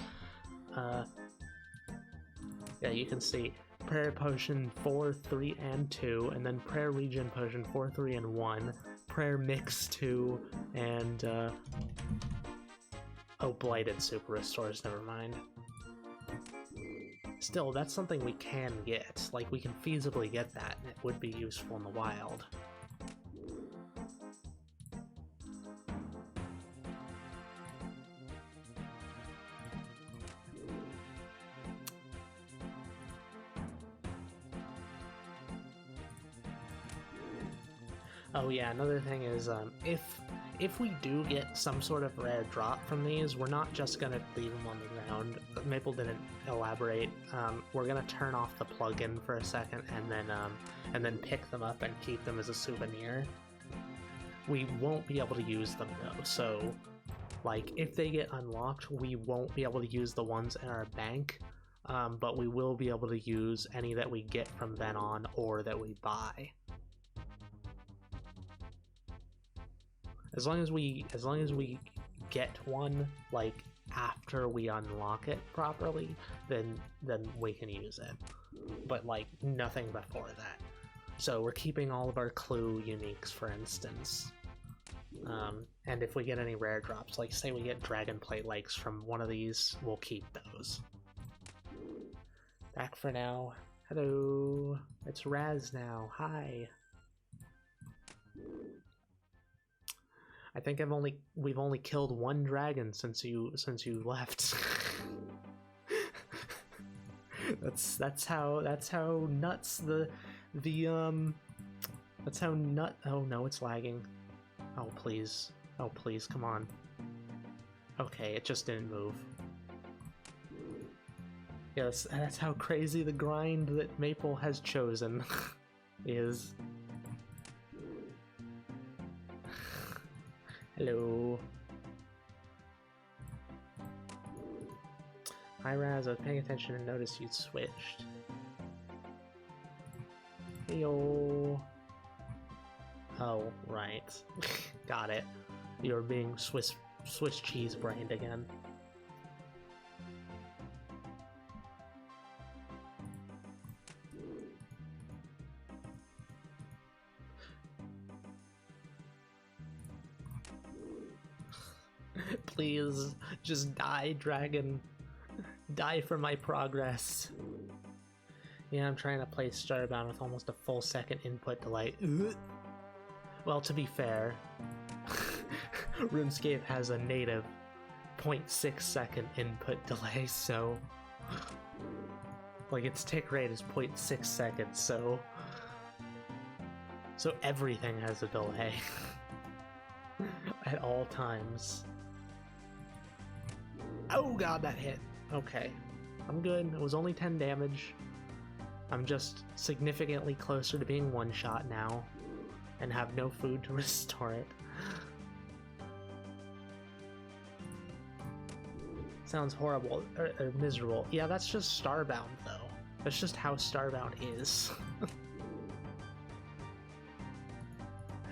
Yeah, you can see prayer potion 4, 3, and 2, and then prayer regen potion 4, 3, and 1, prayer mix 2, and oh, blighted super restores, never mind. Still, that's something we can get. Like, we can feasibly get that, and it would be useful in the wild. Oh yeah, another thing is, if we do get some sort of rare drop from these, we're not just gonna leave them on the ground. Maple didn't elaborate. We're gonna turn off the plugin for a second, and then pick them up and keep them as a souvenir. We won't be able to use them though, so like if they get unlocked, we won't be able to use the ones in our bank, but we will be able to use any that we get from then on or that we buy. As long as we get one like after we unlock it properly, then we can use it. But like nothing before that. So we're keeping all of our clue uniques, for instance. And if we get any rare drops, like say we get Dragonplate Lakes from one of these, we'll keep those. Back for now. Hello, it's Raz now. Hi. I think we've only killed 1 dragon since you left. that's how nuts that's how nut. Oh no, it's lagging. Oh please, come on. Okay, it just didn't move. Yes, that's how crazy the grind that Maple has chosen is. Hello. Hi Raz, I was paying attention and noticed you'd switched. Heyo. Oh, right. Got it. You're being Swiss cheese brained again. Please, just die, dragon. Die for my progress. Yeah, I'm trying to play Starbound with almost a full second input delay. Well, to be fair, RuneScape has a native 0.6 second input delay, so like its tick rate is 0.6 seconds, so everything has a delay at all times. Oh god, that hit. Okay, I'm good. It was only 10 damage. I'm just significantly closer to being one-shot now, and have no food to restore it. Sounds horrible, or miserable. Yeah, that's just Starbound, though. That's just how Starbound is.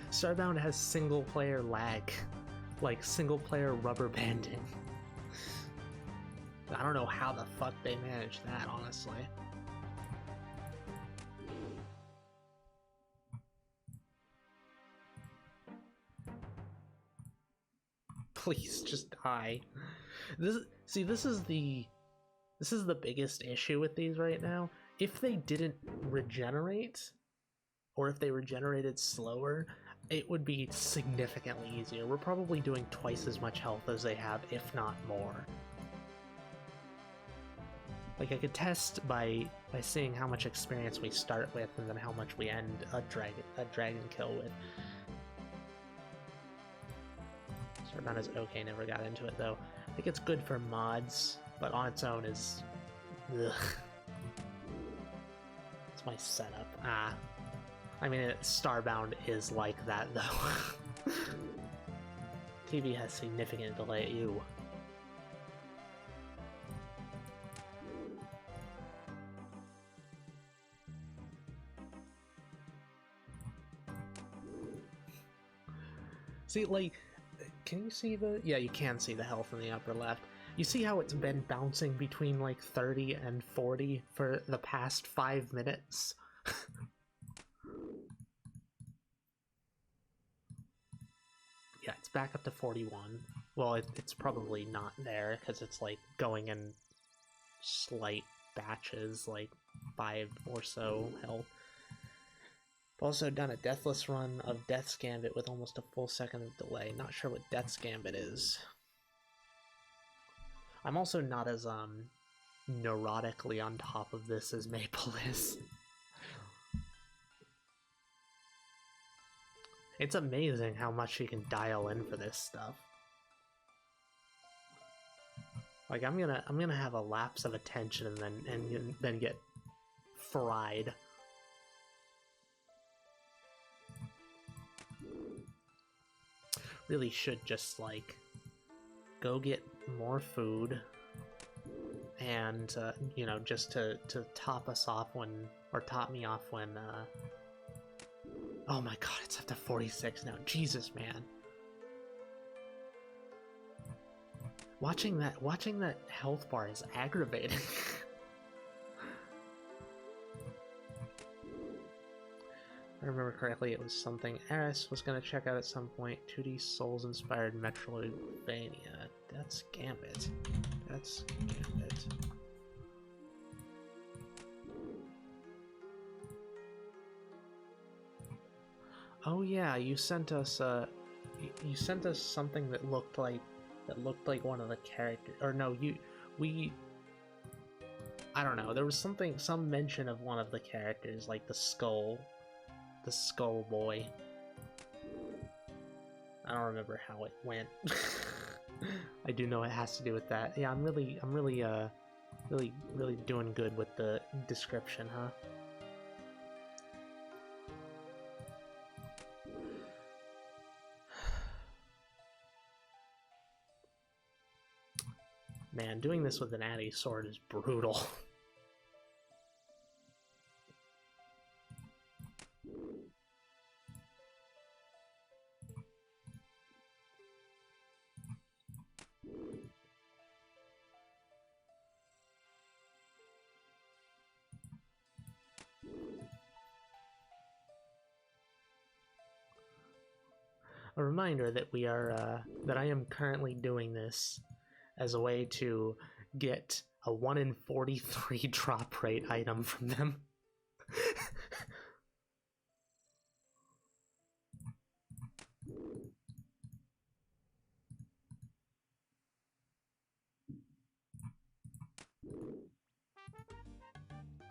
Starbound has single-player lag. Like, single-player rubber banding. I don't know how the fuck they managed that, honestly. Please just die. This is the biggest issue with these right now. If they didn't regenerate, or if they regenerated slower, it would be significantly easier. We're probably doing twice as much health as they have, if not more. Like, I could test by seeing how much experience we start with and then how much we end a dragon kill with. Sword Bound is okay, never got into it though. I think it's good for mods, but on its own is... ugh. It's my setup. I mean, Starbound is like that though. TV has significant delay. Ew. See, like, can you see the... yeah, you can see the health in the upper left. You see how it's been bouncing between, like, 30 and 40 for the past 5 minutes? Yeah, it's back up to 41. Well, it's probably not there, because it's, like, going in slight batches, like 5 or so health. I've also done a deathless run of Death's Gambit with almost a full second of delay. Not sure what Death's Gambit is. I'm also not as neurotically on top of this as Maple is. It's amazing how much you can dial in for this stuff. Like, I'm gonna have a lapse of attention and then get fried. Really should just, like, go get more food and, you know, just to top us off when, or top me off when, oh my god, it's up to 46 now. Jesus, man. Watching that health bar is aggravating. I remember correctly, it was something Eris was going to check out at some point. 2D Souls-inspired Metroidvania. That's Gambit. That's Gambit. Oh yeah, you sent us something that looked like one of the characters. Or no, I don't know. There was some mention of one of the characters, like the skull boy. I don't remember how it went. I do know it has to do with that. Yeah, I'm really doing good with the description, huh? Man, doing this with an Addy sword is brutal. A reminder that we are, that I am currently doing this as a way to get a 1 in 43 drop rate item from them.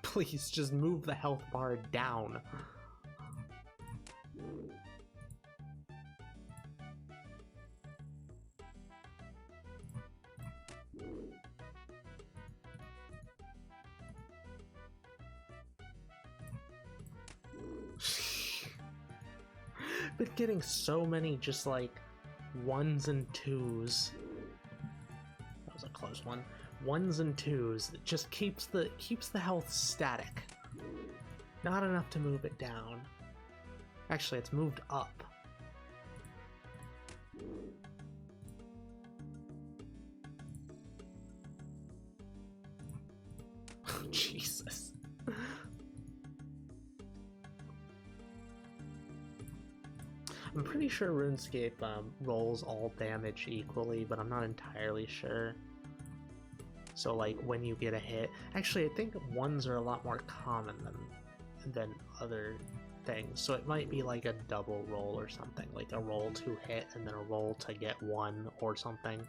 Please, just move the health bar down. Been getting so many just like 1s and 2s. That was a close one. 1s and 2s that just keeps the health static. Not enough to move it down. Actually, it's moved up. Jesus. I'm pretty sure RuneScape rolls all damage equally, but I'm not entirely sure. So, like, when you get a hit... Actually, I think 1s are a lot more common than other things, so it might be like a double roll or something, like a roll to hit and then a roll to get 1 or something.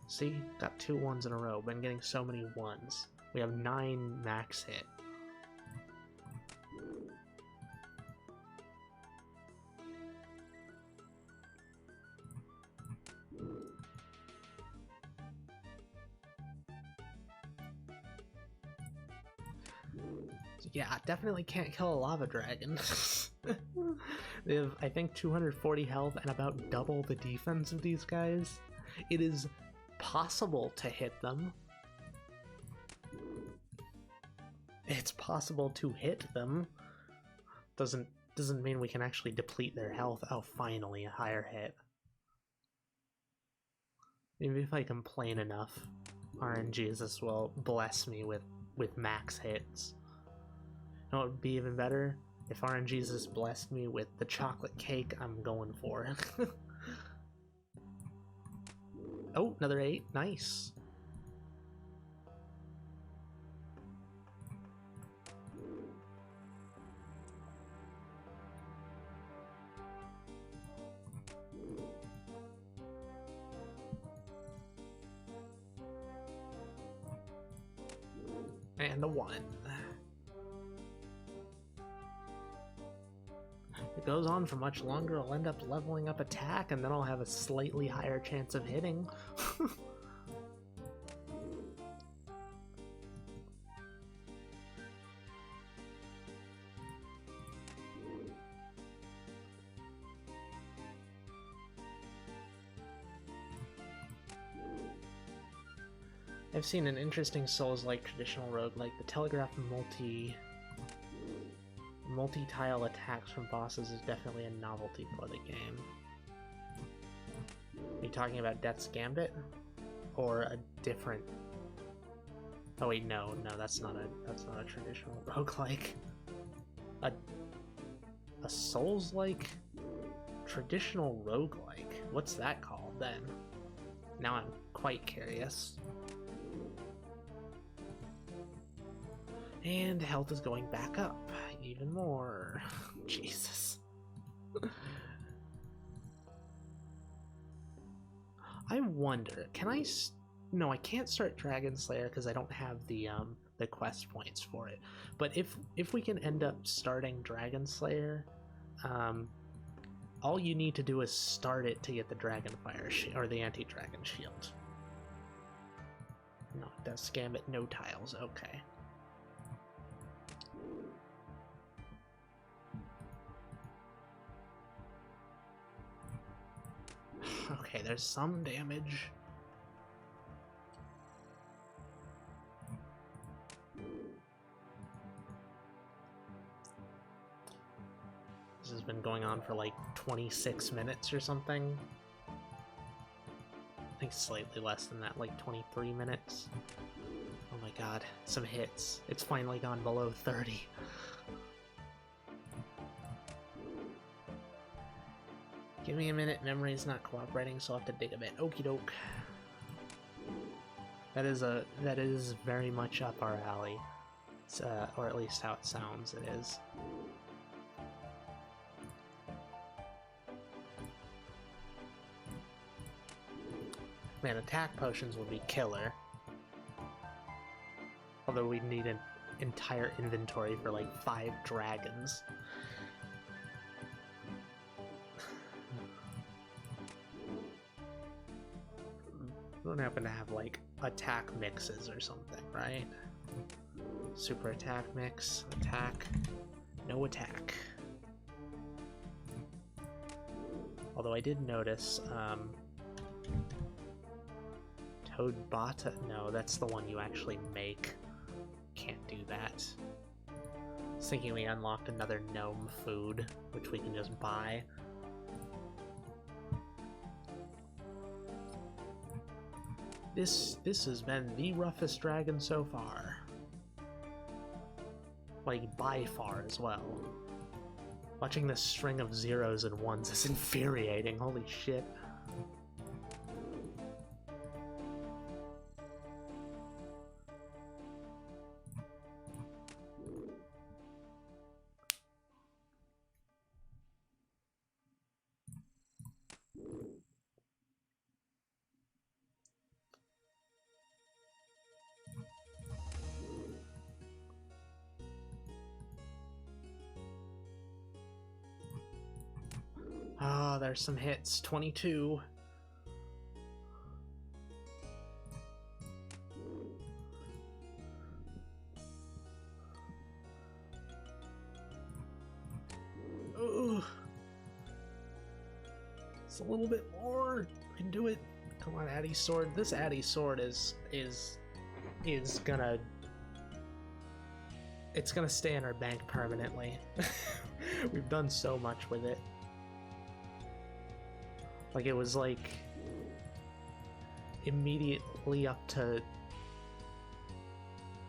See? Got 2 1s in a row. Been getting so many 1s. We have 9 max hit. Yeah, definitely can't kill a lava dragon. They have, I think, 240 health and about double the defense of these guys. It is possible to hit them. It's possible to hit them. Doesn't mean we can actually deplete their health. Oh, finally, a higher hit. Maybe if I complain enough, RNGesus will bless me with max hits. You know what would be even better? If RNGesus blessed me with the chocolate cake I'm going for. Oh, another 8. Nice. And a 1. If it goes on for much longer, I'll end up leveling up attack, and then I'll have a slightly higher chance of hitting. I've seen an interesting Souls-like traditional roguelike. The telegraph multi-tile attacks from bosses is definitely a novelty for the game. Are you talking about Death's Gambit? Or a different... Oh wait, no, that's not a traditional roguelike. A Souls-like traditional roguelike? What's that called then? Now I'm quite curious. And health is going back up even more. Jesus. I wonder, can I... No, I can't start Dragon Slayer because I don't have the quest points for it. But if we can end up starting Dragon Slayer, all you need to do is start it to get the Dragonfire shield, or the Anti-Dragon Shield. No, it does scam it, no tiles, okay. Okay, there's some damage. This has been going on for like 26 minutes or something. I think slightly less than that, like 23 minutes. Oh my god, some hits. It's finally gone below 30. Give me a minute, memory's not cooperating, so I'll have to dig a bit. Okie doke. That is very much up our alley. It's, or at least how it sounds it is. Man, attack potions would be killer. Although we'd need an entire inventory for like 5 dragons. We don't happen to have like attack mixes or something, right? Super attack mix, attack, no attack. Although I did notice, Toad Bata, no, that's the one you actually make. Can't do that. I was thinking we unlocked another gnome food, which we can just buy. This has been the roughest dragon so far. Like, by far as well. Watching this string of 0s and 1s is infuriating, holy shit. Ah, there's some hits. 22. Ooh. It's a little bit more. I can do it. Come on, Addy Sword. This Addy Sword is gonna... It's gonna stay in our bank permanently. We've done so much with it. Like, it was like immediately up to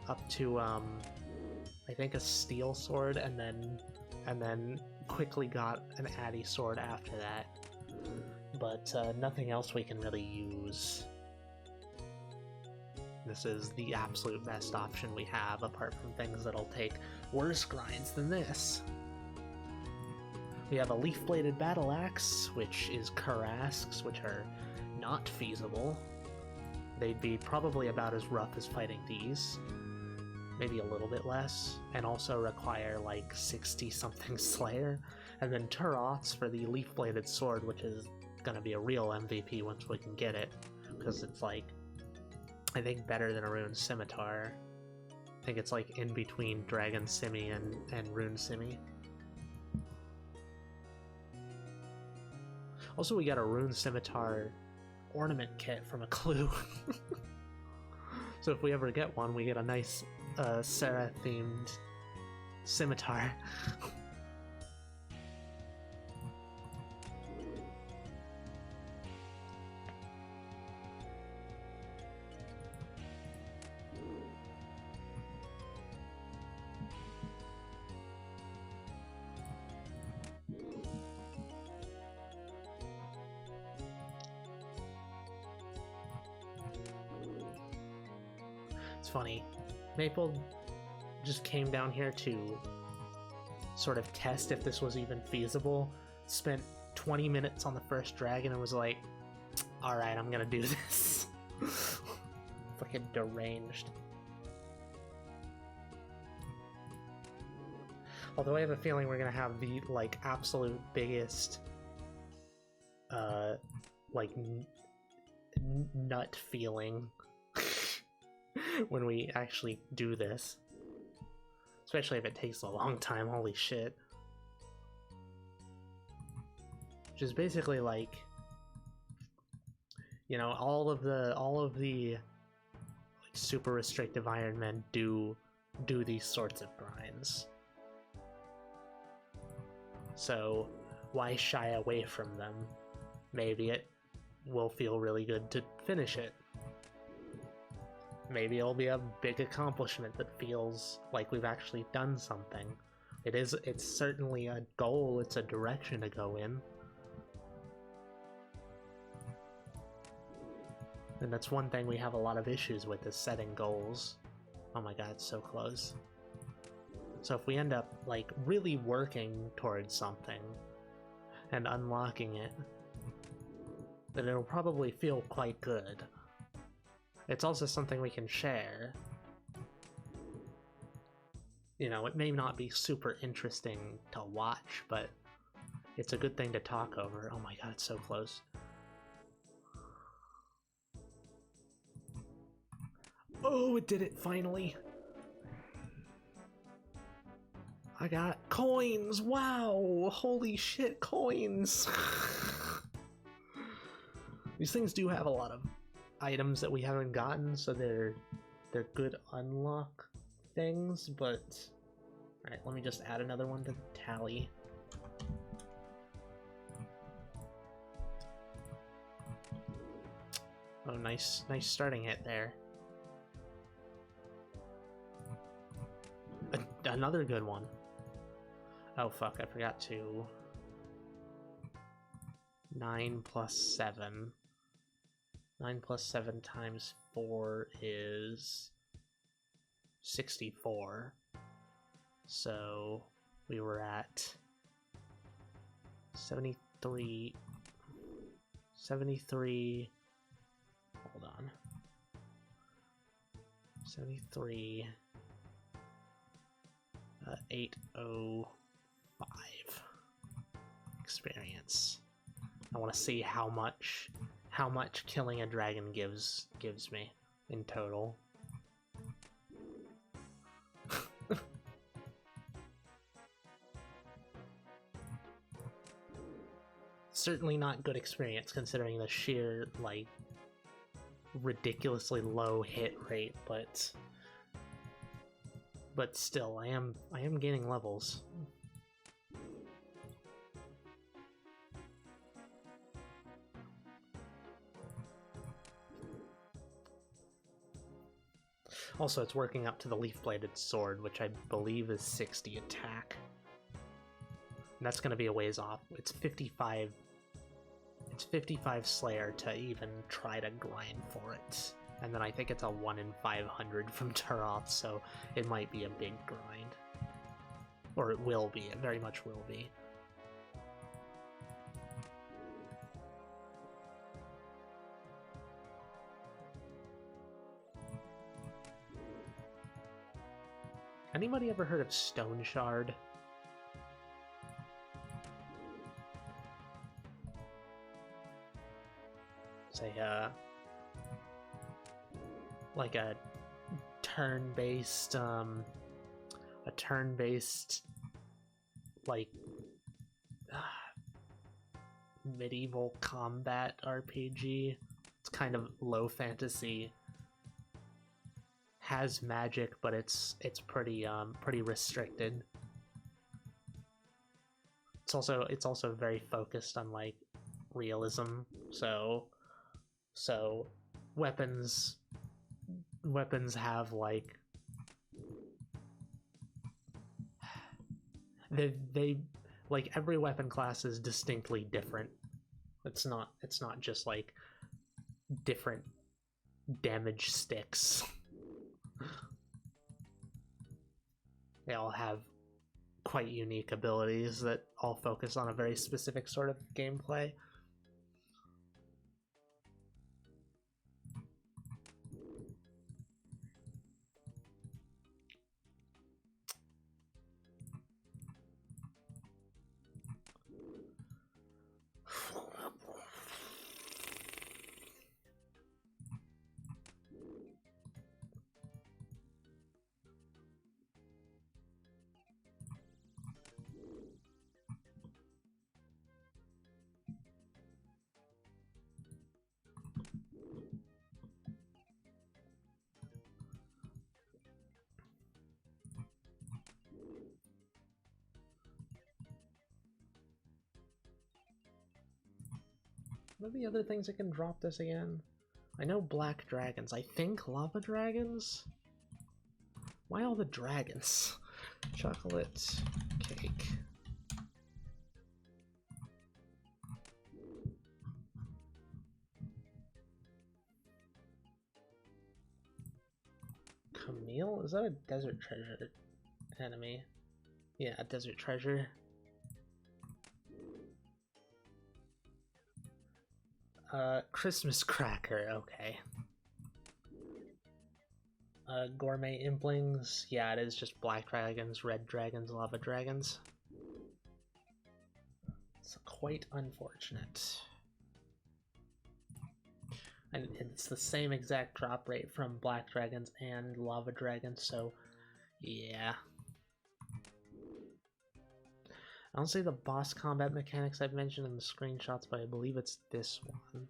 I think a steel sword, and then quickly got an Addy Sword after that. But nothing else we can really use. This is the absolute best option we have, apart from things that'll take worse grinds than this. We have a leaf-bladed battle axe, which is Karasks, which are not feasible. They'd be probably about as rough as fighting these. Maybe a little bit less, and also require like 60-something Slayer. And then Turots for the leaf-bladed sword, which is gonna be a real MVP once we can get it, because it's like, I think, better than a Rune Scimitar. I think it's like in between Dragon Simi and Rune Simi. Also, we got a Rune Scimitar ornament kit from a clue. So if we ever get one, we get a nice Sarah-themed scimitar. It's funny. Maple just came down here to sort of test if this was even feasible. Spent 20 minutes on the first dragon and was like, alright, I'm gonna do this. Fucking deranged. Although I have a feeling we're gonna have the, like, absolute biggest, like, nut feeling when we actually do this. Especially if it takes a long time, holy shit. Which is basically like, you know, all of the like, super restrictive Iron Men do these sorts of grinds. So why shy away from them? Maybe it will feel really good to finish it. Maybe it'll be a big accomplishment that feels like we've actually done something. It's certainly a goal, it's a direction to go in. And that's one thing we have a lot of issues with, is setting goals. Oh my god, it's so close. So if we end up, like, really working towards something and unlocking it, then it'll probably feel quite good. It's also something we can share. You know, it may not be super interesting to watch, but it's a good thing to talk over. Oh my god, it's so close. Oh, it did it finally! I got coins! Wow! Holy shit, coins! These things do have a lot of items that we haven't gotten, so they're good unlock things, but... Alright, let me just add another one to the tally. Oh, nice starting hit there. Another good one. Oh fuck, I forgot to... 9 plus 7. 9 plus 7 times 4 is 64. So we were at 73. Hold on. 73. 805 experience. I want to see how much killing a dragon gives me in total. Certainly not good experience considering the sheer, like, ridiculously low hit rate, but still, I am gaining levels. Also, it's working up to the leaf-bladed sword, which I believe is 60 attack. And that's going to be a ways off. It's 55 Slayer to even try to grind for it. And then I think it's a 1 in 500 from Turoth, so it might be a big grind. Or it will be, it very much will be. Anybody ever heard of Stone Shard? It's like a turn-based, like, medieval combat RPG. It's kind of low fantasy. Has magic, but it's pretty restricted. It's also very focused on, like, realism. So weapons have, like, they like, every weapon class is distinctly different. It's not just, like, different damage sticks. They all have quite unique abilities that all focus on a very specific sort of gameplay. What are the other things that can drop this again? I know black dragons. I think lava dragons? Why all the dragons? Chocolate cake. Camille? Is that a desert treasure enemy? Yeah, a desert treasure. Christmas cracker, okay. Gourmet implings, yeah, it is just black dragons, red dragons, lava dragons. It's quite unfortunate. And it's the same exact drop rate from black dragons and lava dragons, so yeah. I don't see the boss combat mechanics I've mentioned in the screenshots, but I believe it's this one.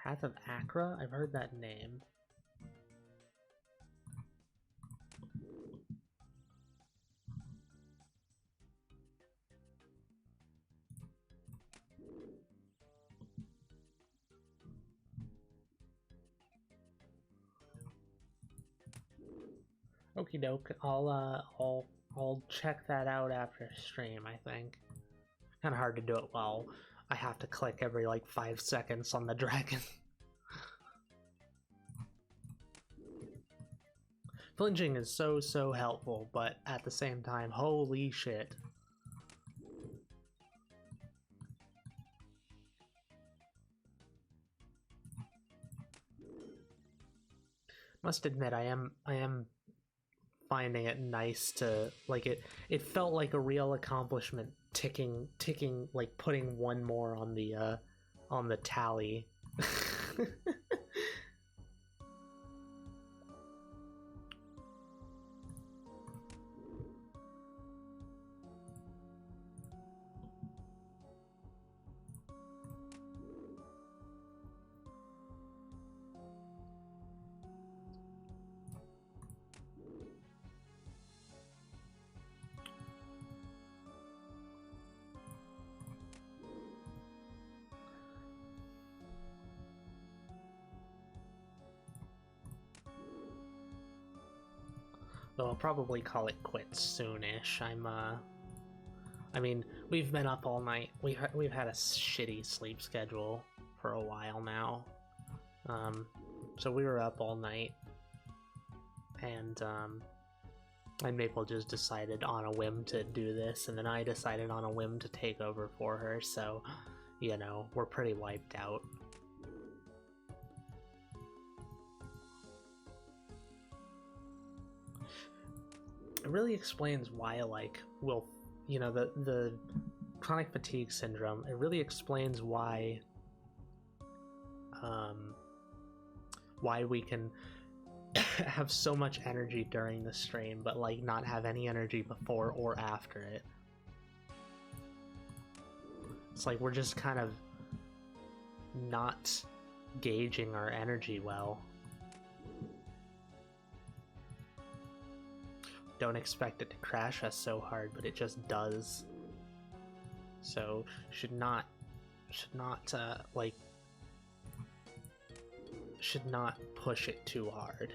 Path of Acra? I've heard that name. Okie doke. I'll check that out after stream, I think. Kinda hard to do it while I have to click every, like, 5 seconds on the dragon. Flinching is so helpful, but at the same time, holy shit. Must admit, I am finding it nice to like it felt like a real accomplishment ticking like putting one more on the tally. So I'll probably call it quits soonish. I mean, we've been up all night. We've had a shitty sleep schedule for a while now. So we were up all night, and Maple just decided on a whim to do this, and then I decided on a whim to take over for her. So, you know, we're pretty wiped out. It really explains why, like, we'll, you know, the chronic fatigue syndrome, it really explains why we can have so much energy during the stream, but like not have any energy before or after it. It's like we're just kind of not gauging our energy well. Don't expect it to crash us so hard, but it just does. So should not push it too hard.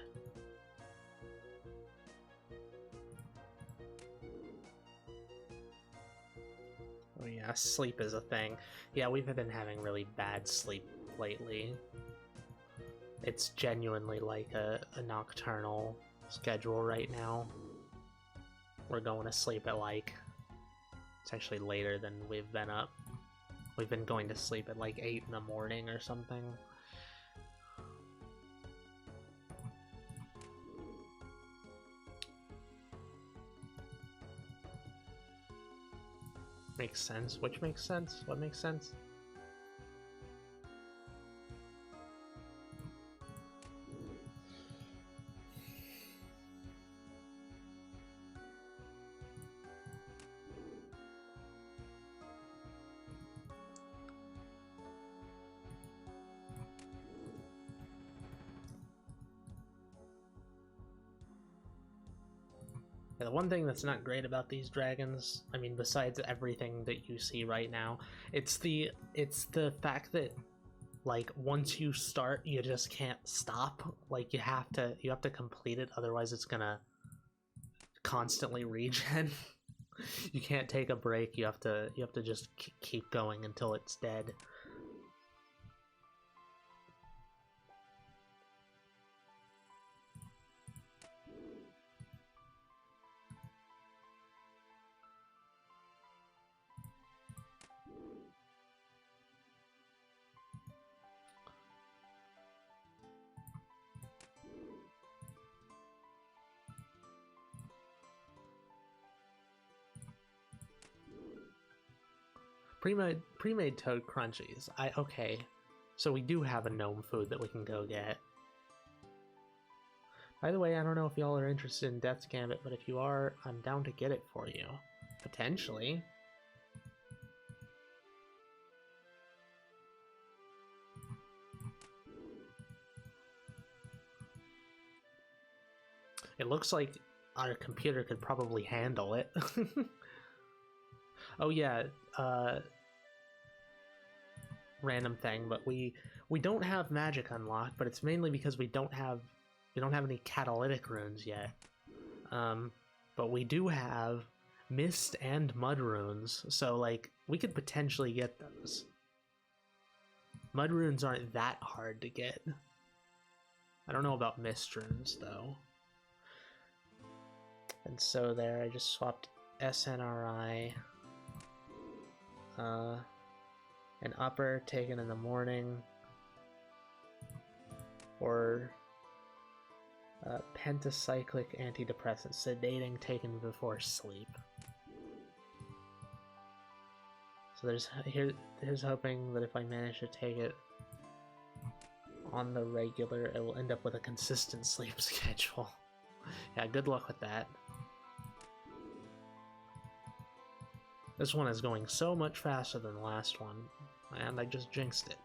Oh yeah, sleep is a thing. Yeah, we've been having really bad sleep lately. It's genuinely like a nocturnal schedule right now. We're going to sleep at like... It's actually later than we've been up. We've been going to sleep at like 8 in the morning or something. Makes sense. Which makes sense? What makes sense? The one thing that's not great about these dragons, I mean, besides everything that you see right now, it's the fact that, like, once you start, you just can't stop. Like, you have to complete it, otherwise it's gonna constantly regen. You can't take a break. You have to just keep going until it's dead. Pre-made toad crunchies. Okay. So we do have a gnome food that we can go get. By the way, I don't know if y'all are interested in Death's Gambit, but if you are, I'm down to get it for you. Potentially. It looks like our computer could probably handle it. Oh yeah, random thing, but we don't have magic unlocked, but it's mainly because we don't have any catalytic runes yet. But we do have mist and mud runes, so like we could potentially get those. Mud runes aren't that hard to get. I don't know about mist runes though. And so there, I just swapped SNRI. An upper taken in the morning, or Pentacyclic antidepressant, sedating taken before sleep. So here's hoping that if I manage to take it on the regular, it will end up with a consistent sleep schedule. Yeah, good luck with that. This one is going so much faster than the last one, and I just jinxed it.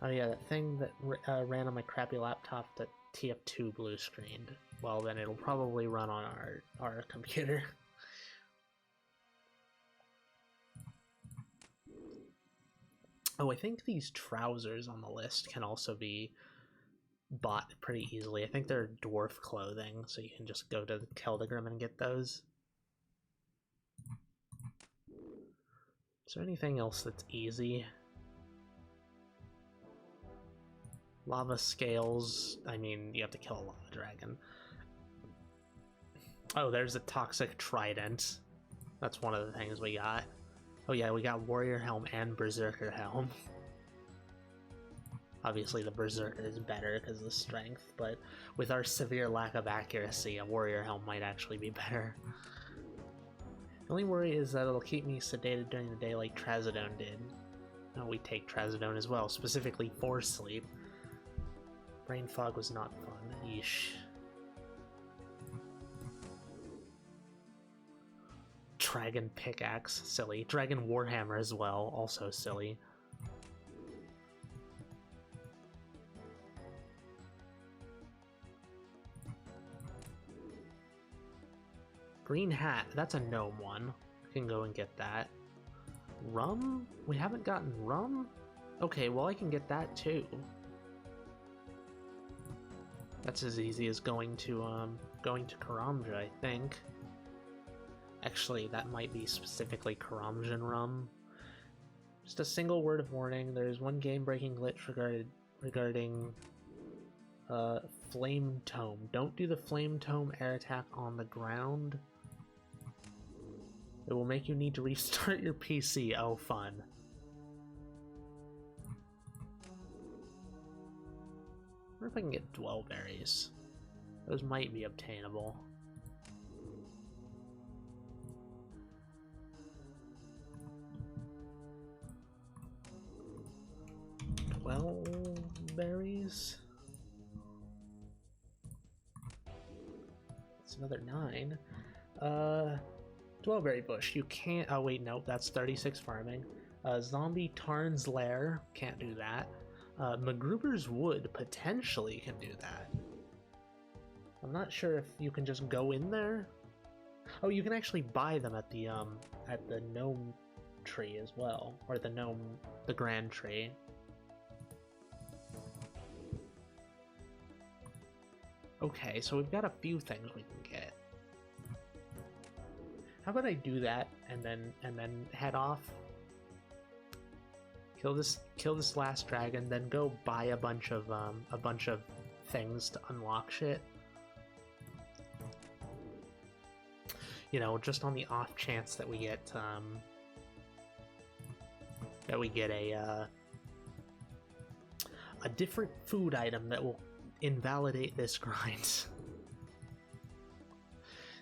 Oh yeah, that thing that ran on my crappy laptop that TF2 blue screened. Well, then it'll probably run on our computer. Oh, I think these trousers on the list can also be bought pretty easily. I think they're dwarf clothing, so you can just go to the Keldegrim and get those. Is there anything else that's easy? Lava scales, I mean, you have to kill a lava dragon. Oh, there's a toxic trident. That's one of the things we got. Oh yeah, we got warrior helm and berserker helm. Obviously the berserker is better because of the strength, but with our severe lack of accuracy, a warrior helm might actually be better. The only worry is that it'll keep me sedated during the day like Trazodone did. Oh, we take Trazodone as well, specifically for sleep. Brain fog was not fun. Yeesh. Dragon pickaxe, silly. Dragon warhammer as well, also silly. Green hat, that's a gnome one. I can go and get that. Rum? We haven't gotten rum? Okay, well I can get that too. That's as easy as going to Karamja, I think. Actually, that might be specifically Karamjan rum. Just a single word of warning, there's one game-breaking glitch regarding Flame Tome. Don't do the Flame Tome air attack on the ground. It will make you need to restart your PC. Oh, fun. I wonder if I can get Dwellberries. Those might be obtainable. Dwellberries? That's another 9. Dwellberry bush. You can't. Oh, wait, no, that's 36 farming. Zombie Tarn's Lair. Can't do that. MacGruber's Wood potentially can do that. I'm not sure if you can just go in there. Oh, you can actually buy them at the gnome tree as well, or the grand tree. Okay, so we've got a few things we can get. How about I do that and then head off? Kill this last dragon, then go buy a bunch of things to unlock shit. You know, just on the off chance that we get a different food item that will invalidate this grind.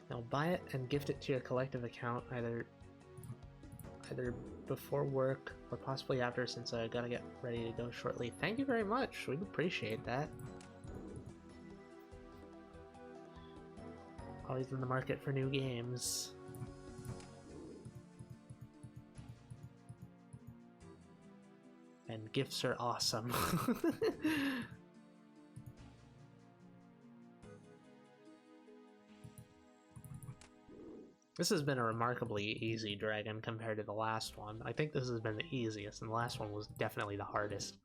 Now buy it and gift it to your collective account either before work or possibly after, since I gotta get ready to go shortly. Thank you very much. We'd appreciate that. Always in the market for new games. And gifts are awesome. This has been a remarkably easy dragon compared to the last one. I think this has been the easiest, and the last one was definitely the hardest.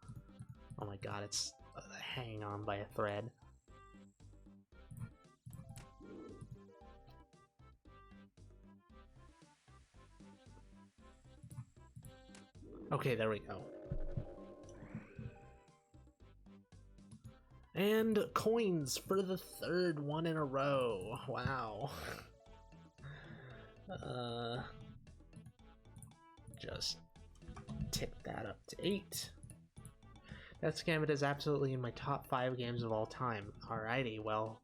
Oh my god, it's hanging on by a thread. Okay, there we go. And coins for the third one in a row. Wow. Just tick that up to 8. Death's Gambit is absolutely in my top 5 games of all time. Alrighty, well...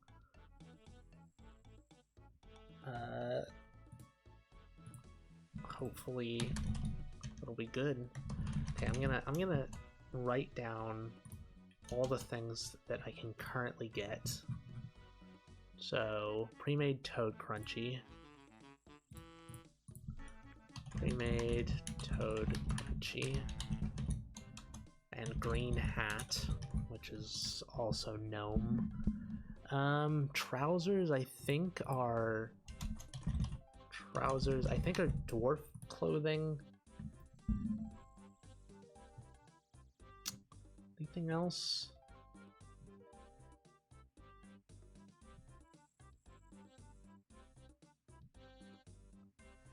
hopefully it'll be good. Okay, I'm gonna write down all the things that I can currently get. So, pre-made Toad Crunchy. Pre-made Toad Crunchy. And Green Hat, which is also Gnome. Trousers, I think are dwarf clothing. Anything else?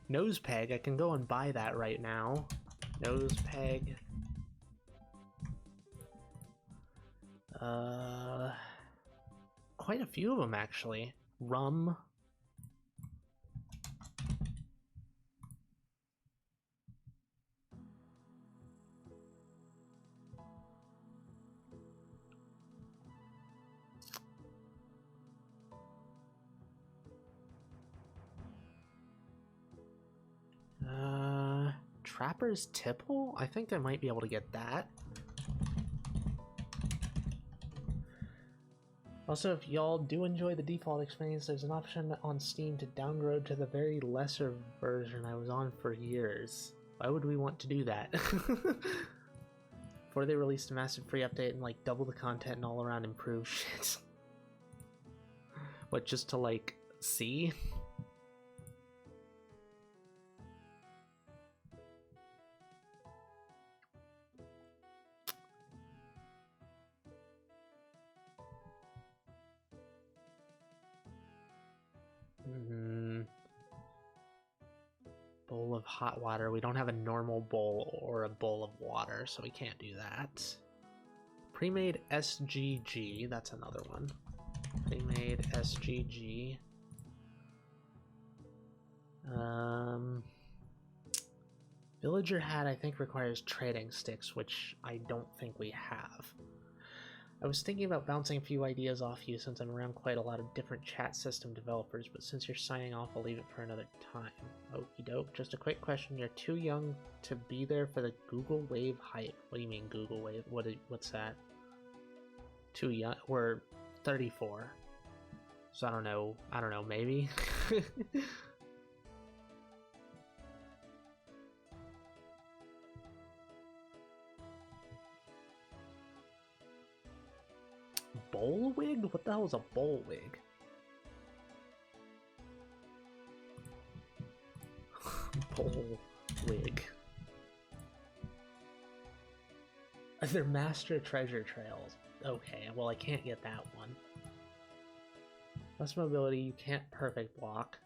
Nose peg, I can go and buy that right now. Nose peg. Quite a few of them actually. Rum. Trapper's Tipple? I think I might be able to get that. Also, if y'all do enjoy the default experience, there's an option on Steam to downgrade to the very lesser version I was on for years. Why would we want to do that? Before they released a massive free update and like double the content and all around improved shit. What, just to like see? Bowl of hot water. We don't have a normal bowl or a bowl of water, so we can't do that. Pre-made SGG, that's another one. Pre-made SGG. Villager hat, I think, requires trading sticks, which I don't think we have. I was thinking about bouncing a few ideas off you since I'm around quite a lot of different chat system developers, but since you're signing off, I'll leave it for another time. Okie doke. Just a quick question. You're too young to be there for the Google Wave hype. What do you mean Google Wave? What's that? Too young? We're 34. So I don't know, maybe? Boll wig? What the hell is a boll wig? Boll wig. They're master treasure trails. Okay, well I can't get that one. Less mobility, you can't perfect block.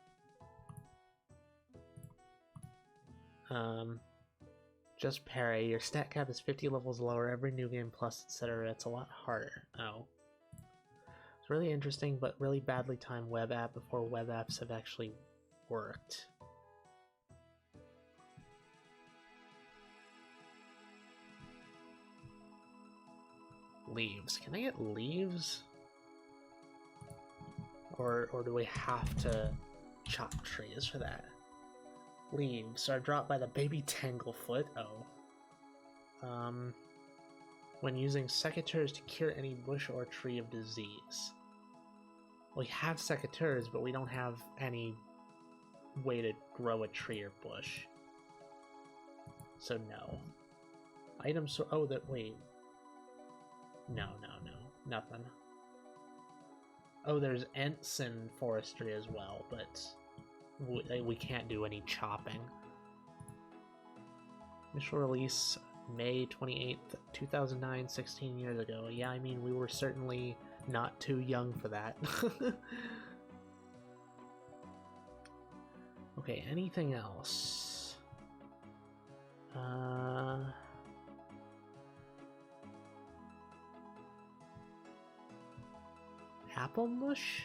Just parry. Your stat cap is 50 levels lower every new game plus, etc. It's a lot harder. Oh. It's really interesting, but really badly timed web app before web apps have actually worked. Leaves. Can I get leaves? Or do we have to chop trees for that? Leaves are dropped by the baby Tanglefoot. Oh. When using secateurs to cure any bush or tree of disease. We have secateurs, but we don't have any way to grow a tree or bush. So no. Items. Oh, that. Wait. No. Nothing. Oh, there's Ensign forestry as well, but we can't do any chopping. Initial release May 28th, 2009, 16 years ago. Yeah, I mean, we were certainly not too young for that. Okay, anything else? Apple mush?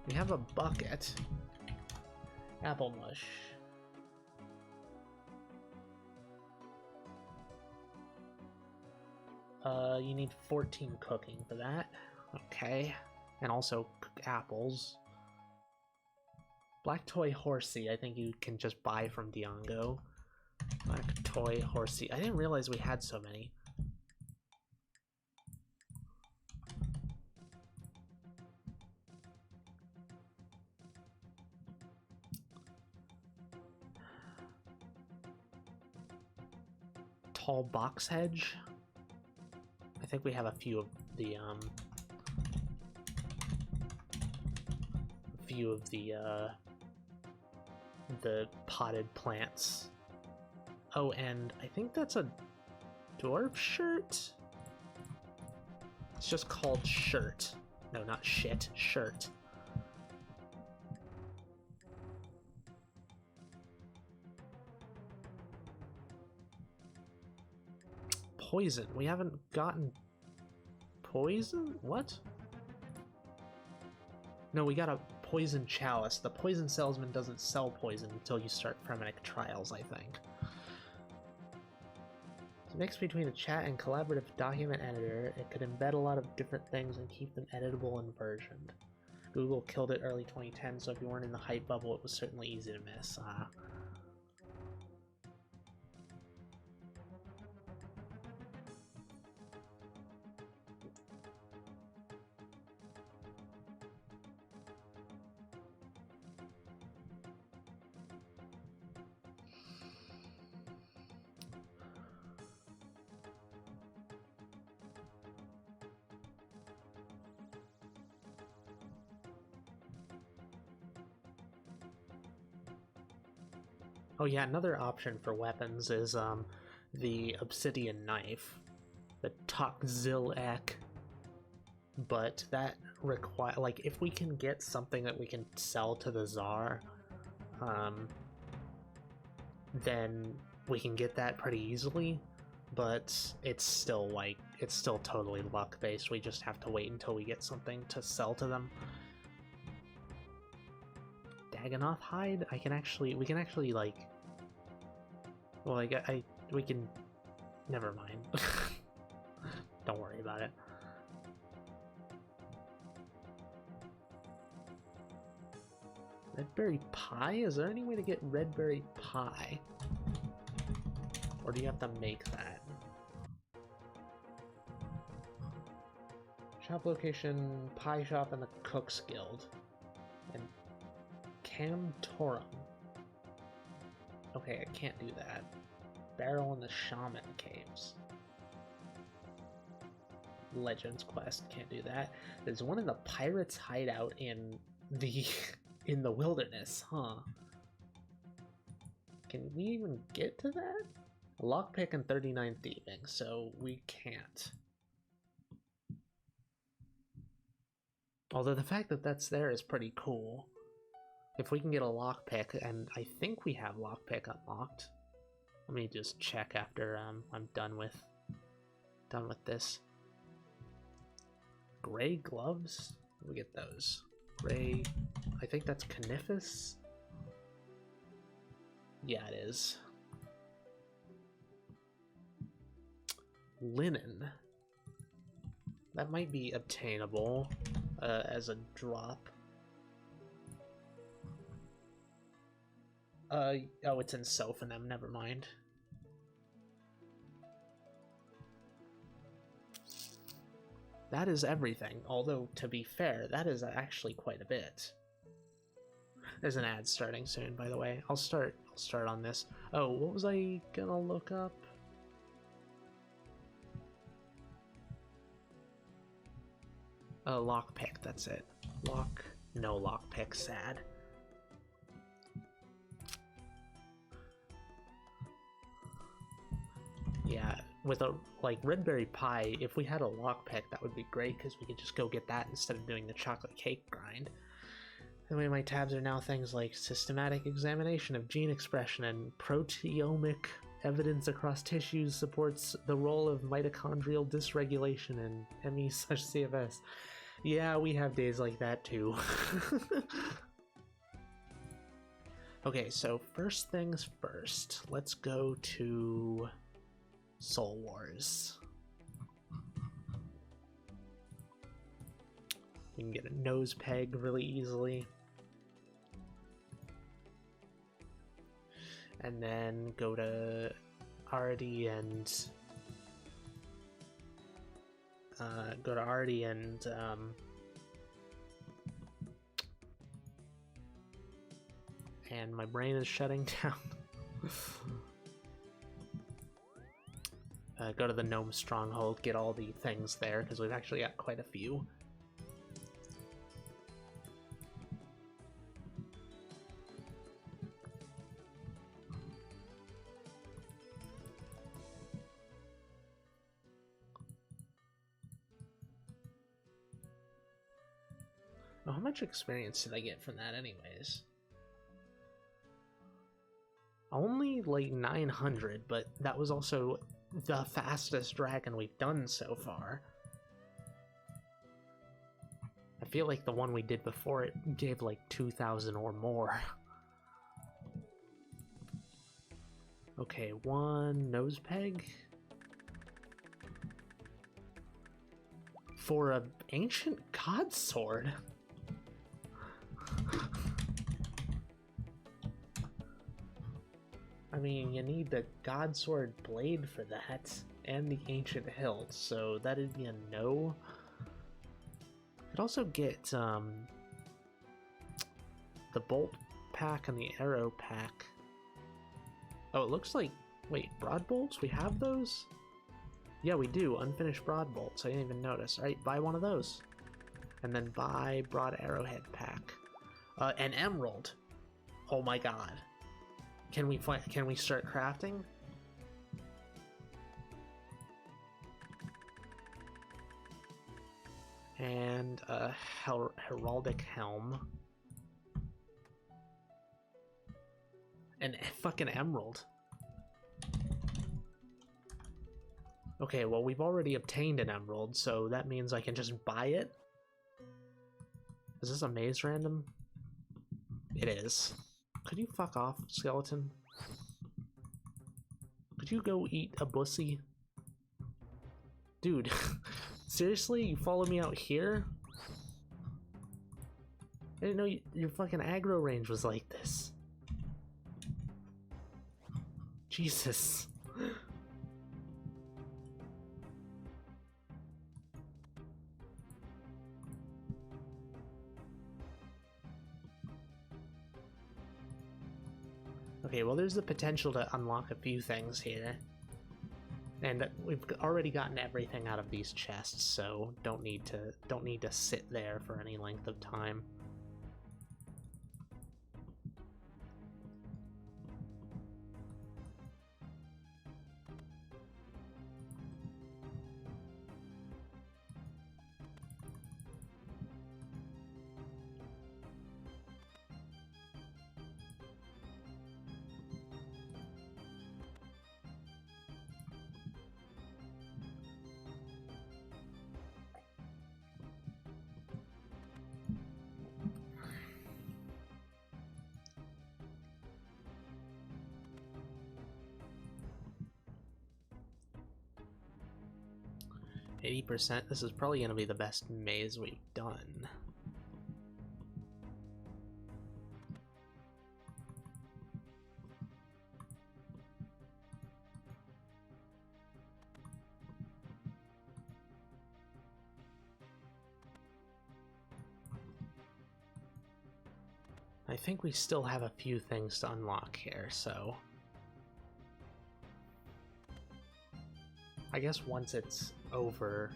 We have a bucket. Apple mush. You need 14 cooking for that. Okay. And also cook apples. Black toy horsey, I think you can just buy from Diongo. Black toy horsey. I didn't realize we had so many. Tall box hedge. I think we have a few of the potted plants. Oh, and I think that's a dwarf shirt? It's just called shirt. No, not shit, shirt. Poison. We haven't gotten poison? What? No, we got a poison chalice. The poison salesman doesn't sell poison until you start Fremennik trials, I think. It's a mix between a chat and collaborative document editor. It could embed a lot of different things and keep them editable and versioned. Google killed it early 2010, so if you weren't in the hype bubble, it was certainly easy to miss. Oh yeah, another option for weapons is the obsidian knife, the Takzil-ek. But that require if we can get something that we can sell to the Tsar, then we can get that pretty easily. But it's still totally luck based. We just have to wait until we get something to sell to them. Dagannoth hide? We can actually we can, never mind. Don't worry about it. Redberry pie? Is there any way to get redberry pie? Or do you have to make that? Shop location, pie shop, and the Cook's Guild. And Camtorum. Okay, I can't do that. Barrel in the Shaman Caves. Legends Quest, can't do that. There's one in the Pirates hideout in the in the wilderness, huh? Can we even get to that? Lockpick and 39 thieving, so we can't. Although the fact that that's there is pretty cool. If we can get a lockpick, and I think we have lockpick unlocked. Let me just check after I'm done with this. Gray gloves? We get those. Gray, I think that's Coniphus? Yeah, it is. Linen. That might be obtainable as a drop. Oh, it's in Sophonem, never mind. That is everything, although, to be fair, that is actually quite a bit. There's an ad starting soon, by the way. I'll start on this. Oh, what was I gonna look up? Lockpick, that's it. No lockpick, sad. Yeah, with a Redberry pie, if we had a lockpick, that would be great because we could just go get that instead of doing the chocolate cake grind. Anyway, my tabs are now things like systematic examination of gene expression and proteomic evidence across tissues supports the role of mitochondrial dysregulation in ME/CFS. Yeah, we have days like that too. Okay, so first things first, let's go to Soul Wars. We can get a nose peg really easily. And then go to Artie and and my brain is shutting down. Go to the Gnome Stronghold, get all the things there, because we've actually got quite a few. Oh, how much experience did I get from that anyways? Only like 900, but that was also the fastest dragon we've done so far. I feel like the one we did before it gave like 2,000 or more. Okay, one nose peg. For an ancient god sword. I mean, you need the god sword blade for that, and the ancient hilt, so that'd be a no. Could also get the bolt pack and the arrow pack. Oh, it looks like, wait, broad bolts? We have those? Yeah, we do. Unfinished broad bolts. I didn't even notice. All right, buy one of those, and then buy broad arrowhead pack. An emerald. Oh my god. Can we start crafting? And a heraldic helm. And a fucking emerald. Okay, well, we've already obtained an emerald, so that means I can just buy it. Is this a maze random? It is. Could you fuck off, skeleton? Could you go eat a bussy? Dude, seriously? You follow me out here? I didn't know your fucking aggro range was like this. Jesus. Okay, well, there's the potential to unlock a few things here. And we've already gotten everything out of these chests, so don't need to sit there for any length of time. %. This is probably going to be the best maze we've done. I think we still have a few things to unlock here, so I guess once it's over,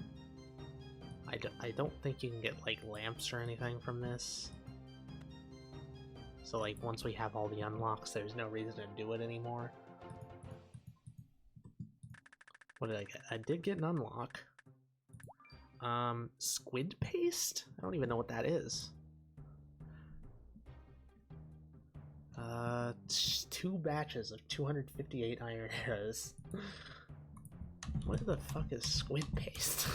I don't think you can get like lamps or anything from this. So like once we have all the unlocks, there's no reason to do it anymore. What did I get? I did get an unlock. Squid paste? I don't even know what that is. 2 batches of 258 iron arrows. What the fuck is squid paste?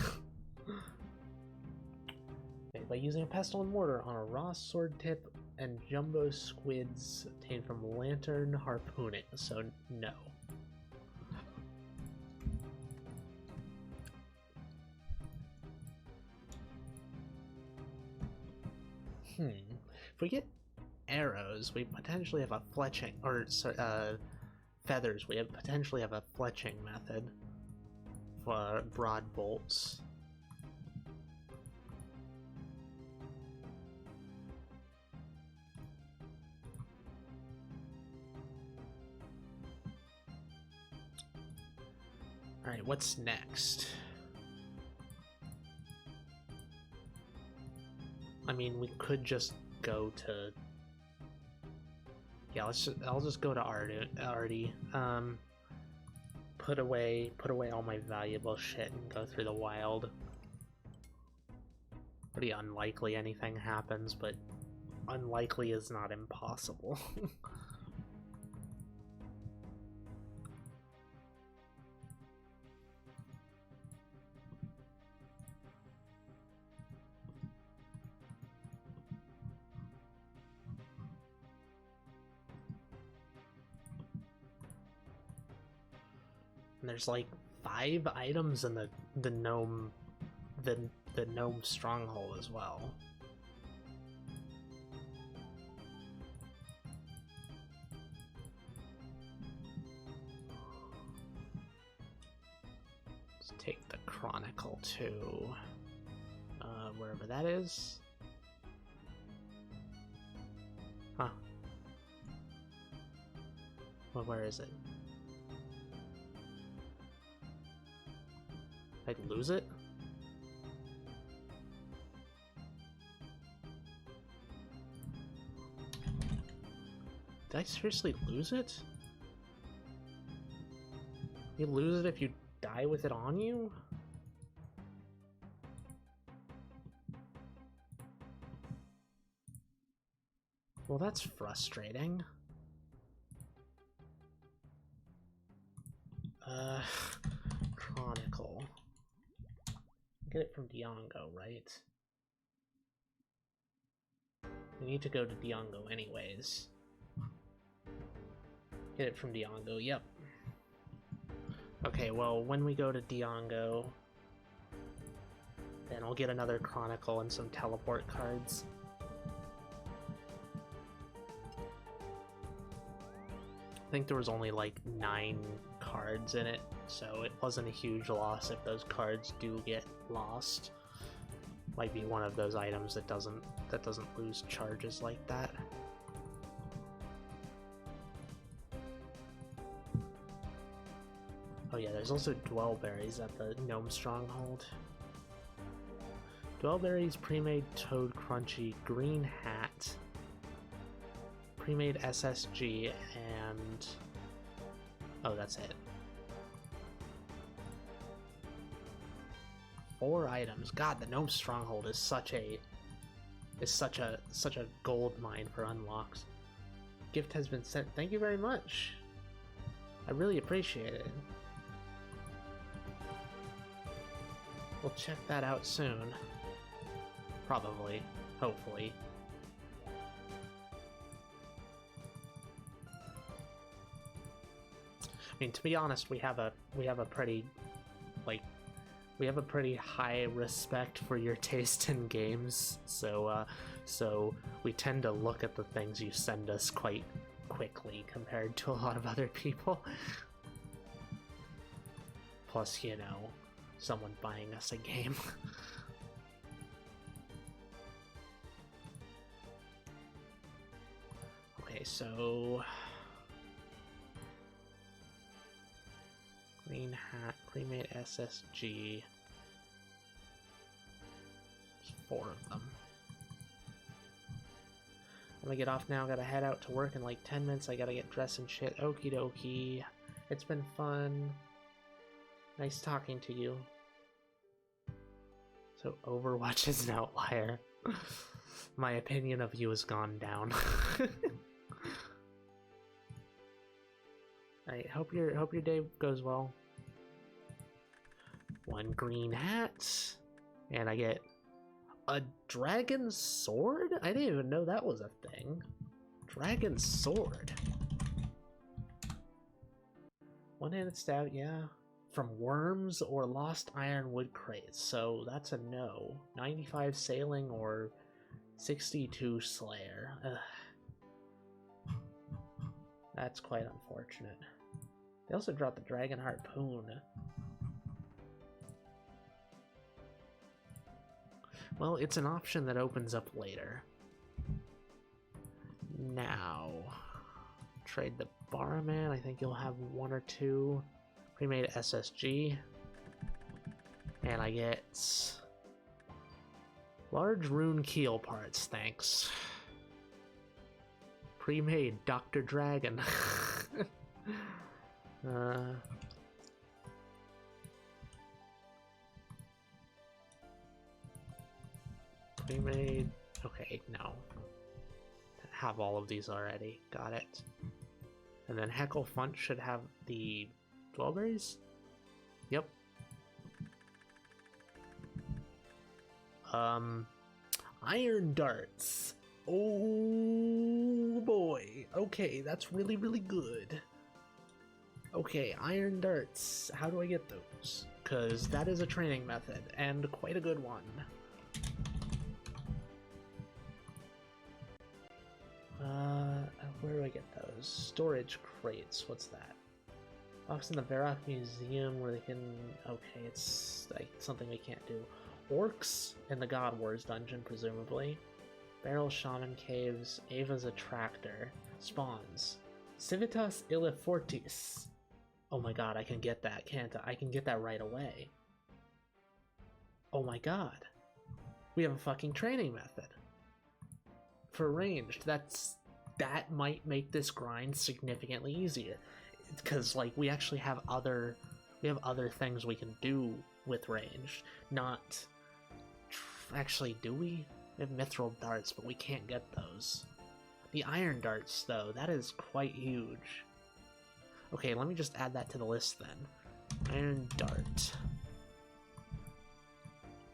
Okay, by using a pestle and mortar on a raw sword tip and jumbo squids obtained from lantern harpooning, so no. If we get arrows, we potentially have a fletching, or feathers. We potentially have a fletching method for broad bolts. All right, what's next? I mean, we could just go to... Yeah, I'll just go to Artie. Put away all my valuable shit and go through the wild. Pretty unlikely anything happens, but unlikely is not impossible. And there's like 5 items in the gnome the gnome stronghold as well. Let's take the Chronicle to wherever that is. Huh. Well, where is it? I'd lose it? Did I seriously lose it? You lose it if you die with it on you? Well, that's frustrating. Chronicle. Get it from Diongo, right? We need to go to Diongo anyways. Get it from Diongo, yep. Okay, well, when we go to Diongo, then I'll get another Chronicle and some teleport cards. I think there was only like 9 cards in it, so it wasn't a huge loss if those cards do get lost. Might be one of those items that doesn't lose charges like that. Oh yeah, there's also Dwellberries at the Gnome Stronghold. Dwellberries, pre-made Toad Crunchy, Green Hat, pre-made SSG, and... oh, that's it. 4 items. God, the Gnome Stronghold is such a gold mine for unlocks. Gift has been sent. Thank you very much. I really appreciate it. We'll check that out soon. Probably. Hopefully. I mean, to be honest, we have a pretty, like, we have a pretty high respect for your taste in games, so we tend to look at the things you send us quite quickly compared to a lot of other people. Plus, you know, someone buying us a game. Okay, so... Green Hat, pre-made SSG. There's 4 of them. I'm gonna get off now, gotta head out to work in like 10 minutes, I gotta get dressed and shit. Okie dokie. It's been fun. Nice talking to you. So Overwatch is an outlier. My opinion of you has gone down. I hope your day goes well. 1 green hat, and I get a dragon sword? I didn't even know that was a thing. Dragon sword. 1-handed stab, yeah. From worms or lost ironwood crates, so that's a no. 95 sailing or 62 Slayer. Ugh. That's quite unfortunate. They also dropped the Dragon Harpoon. Well, it's an option that opens up later. Now, trade the Barman. I think you'll have 1 or 2 pre-made SSG. And I get large rune keel parts, thanks. Pre-made Dr. Dragon. Pre-made. Okay, no. Have all of these already. Got it. And then Heckle Funt should have the Dwellberries? Yep. Iron Darts. Oh boy. Okay, that's really, really good. Okay, Iron Darts. How do I get those? Because that is a training method, and quite a good one. Where do I get those? Storage crates. What's that? Box in the Varrock Museum where they can... Okay, it's like something we can't do. Orcs in the God Wars dungeon, presumably. Barrel Shaman Caves. Ava's Attractor. Spawns. Civitas Illifortis. Oh my god, I can get that, can't I? I can get that right away. Oh my god. We have a fucking training method. For ranged, that might make this grind significantly easier. Because, like, we actually have other things we can do with ranged. Not... Actually, do we? We have mithril darts, but we can't get those. The iron darts, though, that is quite huge. Okay, let me just add that to the list, then. Iron dart.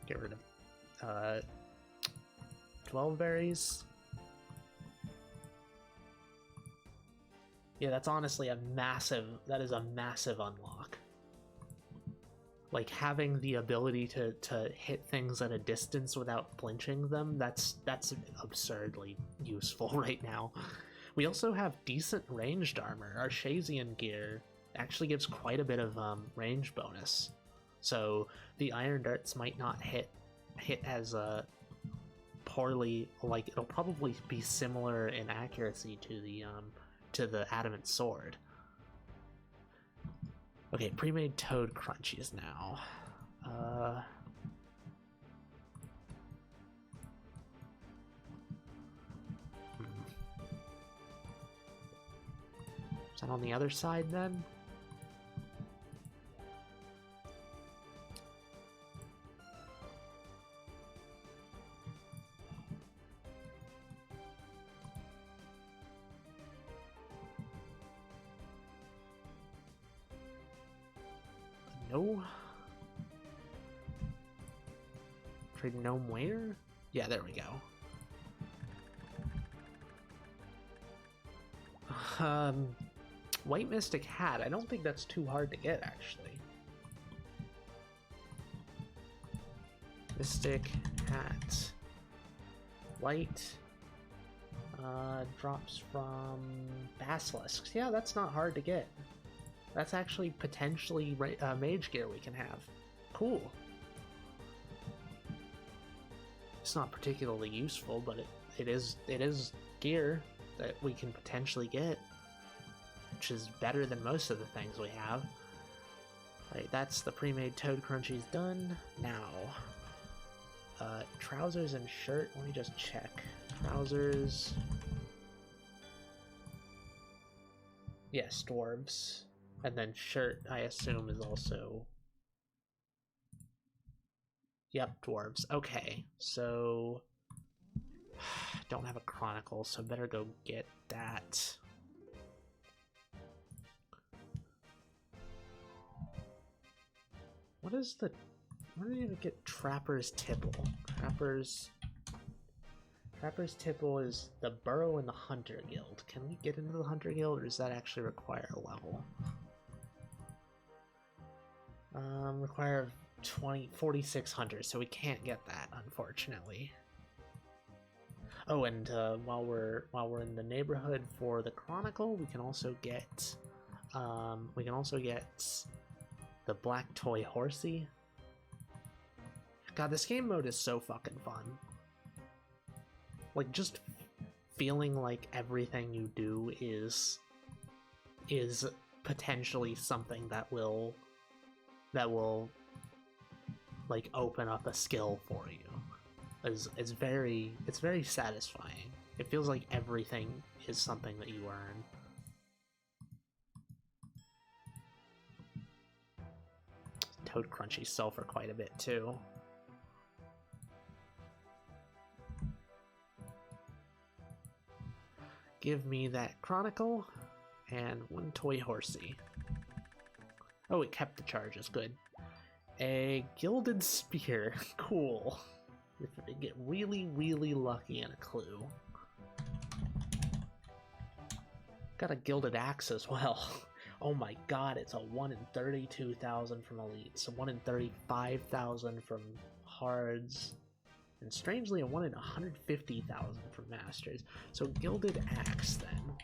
Get rid of... 12 berries. Yeah, that's honestly that is a massive unlock. Like, having the ability to hit things at a distance without flinching them, that's absurdly useful right now. We also have decent ranged armor. Our Shazian gear actually gives quite a bit of range bonus. So the iron darts might not hit as poorly, like, it'll probably be similar in accuracy to the adamant sword. Okay, pre-made toad crunchies now. Is that on the other side then? No. Trade gnome where? Yeah, there we go. White Mystic Hat. I don't think that's too hard to get, actually. Mystic Hat. White. Drops from Basilisks. Yeah, that's not hard to get. That's actually potentially mage gear we can have. Cool. It's not particularly useful, but it is gear that we can potentially get, which is better than most of the things we have. Right, that's the pre-made toad crunchies done. Now, trousers and shirt. Let me just check. Trousers. Yes, dwarves. And then shirt, I assume, is also... Yep, dwarves. Okay, so... Don't have a chronicle, so better go get that. What is the... Where did I even get Trapper's Tipple? Trapper's Tipple is the Burrow in the Hunter Guild. Can we get into the Hunter Guild, or does that actually require a level? Require 46 hunters, so we can't get that, unfortunately. Oh, and while we're in the neighborhood for the Chronicle, we can also get the Black Toy Horsey. God, this game mode is so fucking fun. Like, just feeling like everything you do is potentially something that will like open up a skill for you. It's very satisfying. It feels like everything is something that you earn. Toad Crunchy sell for quite a bit too. Give me that Chronicle and one Toy Horsey. Oh, it kept the charges. Good. A Gilded Spear. Cool. If they get really, really lucky in a clue. Got a Gilded Axe as well. Oh my god, it's a 1 in 32,000 from Elites, a 1 in 35,000 from Hards, and strangely a 1 in 150,000 from Masters. So Gilded Axe then.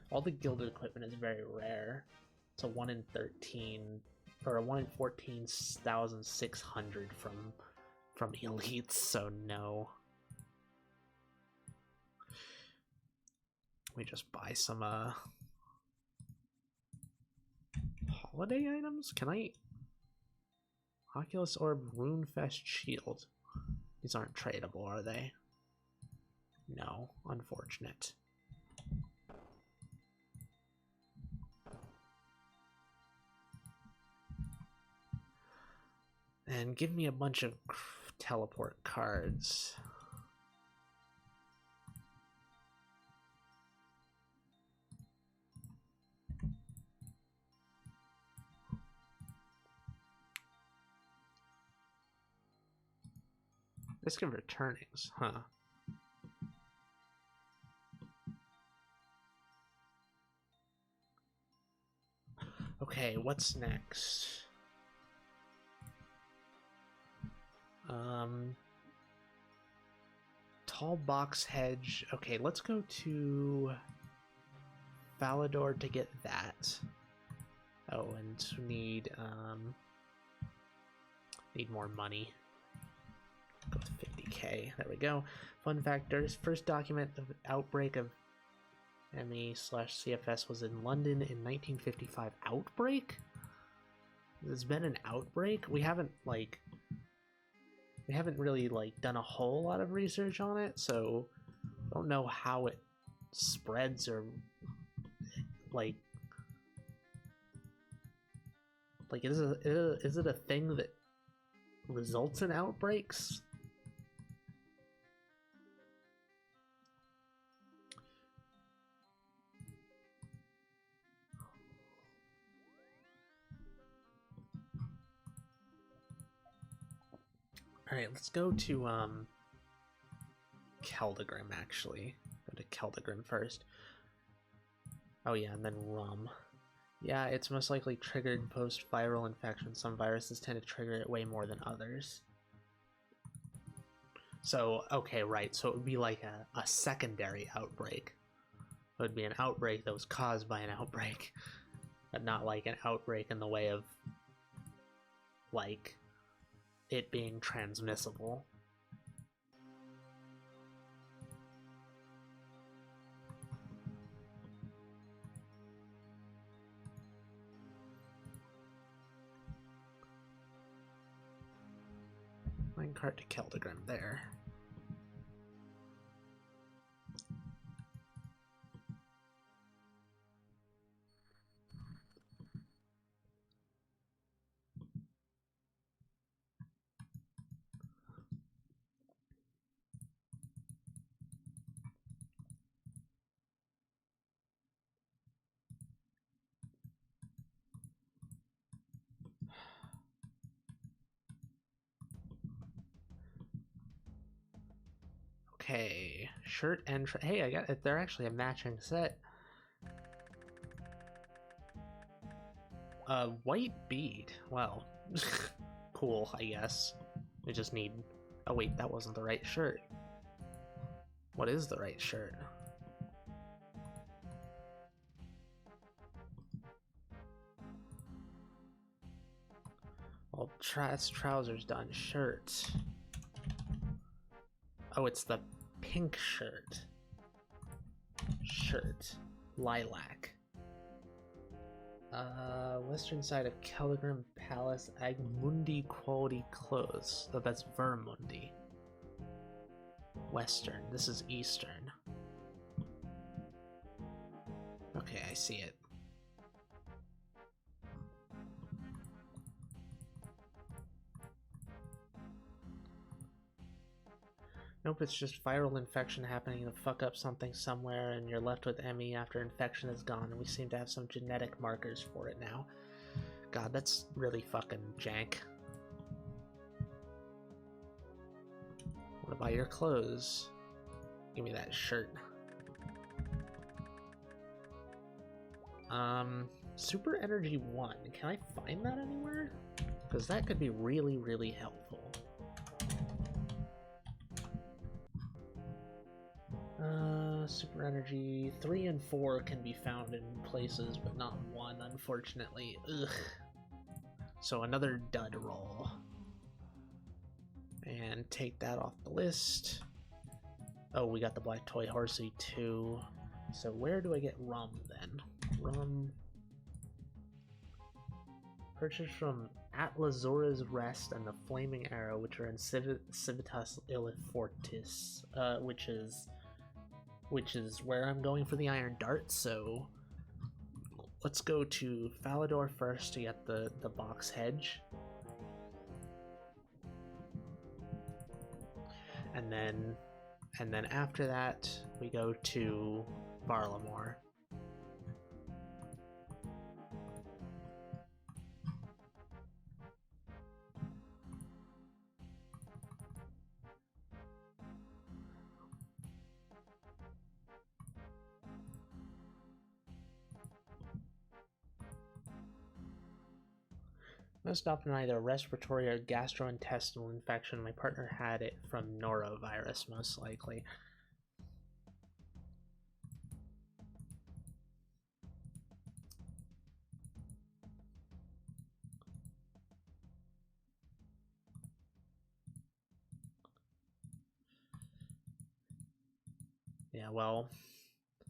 All the Gilded equipment is very rare. It's a 1 in 13, or a 1 in 14,600 from Elites, so no. We just buy some holiday items? Can I? Oculus Orb, Runefest Shield. These aren't tradable, are they? No, unfortunate. And give me a bunch of teleport cards. Risk of returnings, huh? Okay, what's next? Tall Box Hedge. Okay, let's go to Falador to get that. Oh, and need more money. Go with 50k. There we go. Fun factors. First document of outbreak of ME/CFS was in London in 1955. Outbreak? There's been an outbreak? We haven't really done a whole lot of research on it, so I don't know how it spreads or is it a thing that results in outbreaks? Alright, let's go to Keldagrim, actually. Go to Keldagrim first. Oh yeah, and then Rum. Yeah, it's most likely triggered post-viral infection. Some viruses tend to trigger it way more than others. So, okay, right, so it would be like a secondary outbreak. It would be an outbreak that was caused by an outbreak, but not like an outbreak in the way of, like, it being transmissible. Minecart to Keldagrim there. Okay, shirt and hey, I got it. They're actually a matching set. White bead. Well, cool, I guess. We just need. Oh wait, that wasn't the right shirt. What is the right shirt? Well, that's trousers done. Shirt. Oh, it's the pink shirt. Shirt. Lilac. Western side of Kelgrim Palace, Agmundi quality clothes. Oh, that's Vermundi. Western. This is Eastern. Okay, I see it. Nope, it's just viral infection happening to fuck up something somewhere and you're left with ME after infection is gone, and we seem to have some genetic markers for it now. God, that's really fucking jank. What about your clothes? Give me that shirt. Super Energy 1. Can I find that anywhere? Because that could be really, really helpful. Super Energy 3 and 4 can be found in places, but not 1, unfortunately. Ugh. So another dud roll. And take that off the list. Oh, we got the Black Toy Horsey too. So where do I get rum then? Rum. Purchased from Atlazora's Rest and the Flaming Arrow, which are in Civitas Illifortis, which is where I'm going for the Iron Dart. So let's go to Falador first to get the box hedge, and then after that we go to Varlamore. Most often either a respiratory or gastrointestinal infection. My partner had it from norovirus, most likely. Yeah, well,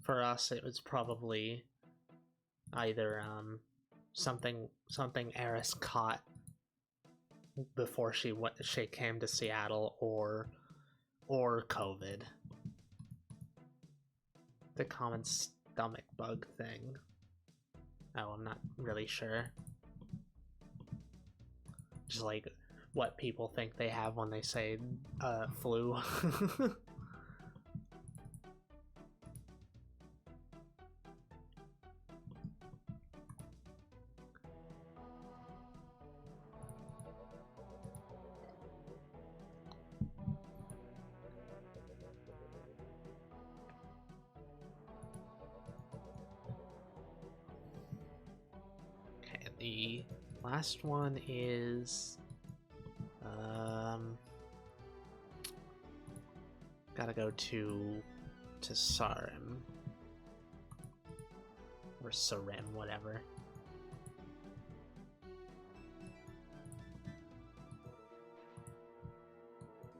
for us it was probably either something Eris caught before she came to Seattle, or COVID. The common stomach bug thing. Oh, I'm not really sure. Just like what people think they have when they say flu. The last one is gotta go to Sarim or Sarim, whatever.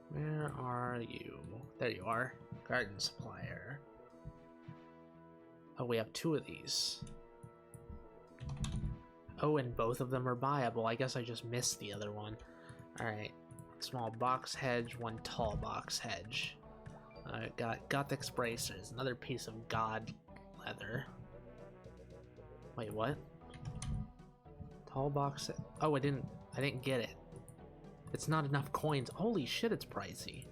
Where are you? There you are. Garden supplier. Oh, we have 2 of these. Oh, and both of them are buyable. I guess I just missed the other one. Alright. Small box hedge, 1 tall box hedge. Got Gothic bracers, another piece of god leather. Wait, what? Tall box. Oh, I didn't get it. It's not enough coins. Holy shit, it's pricey.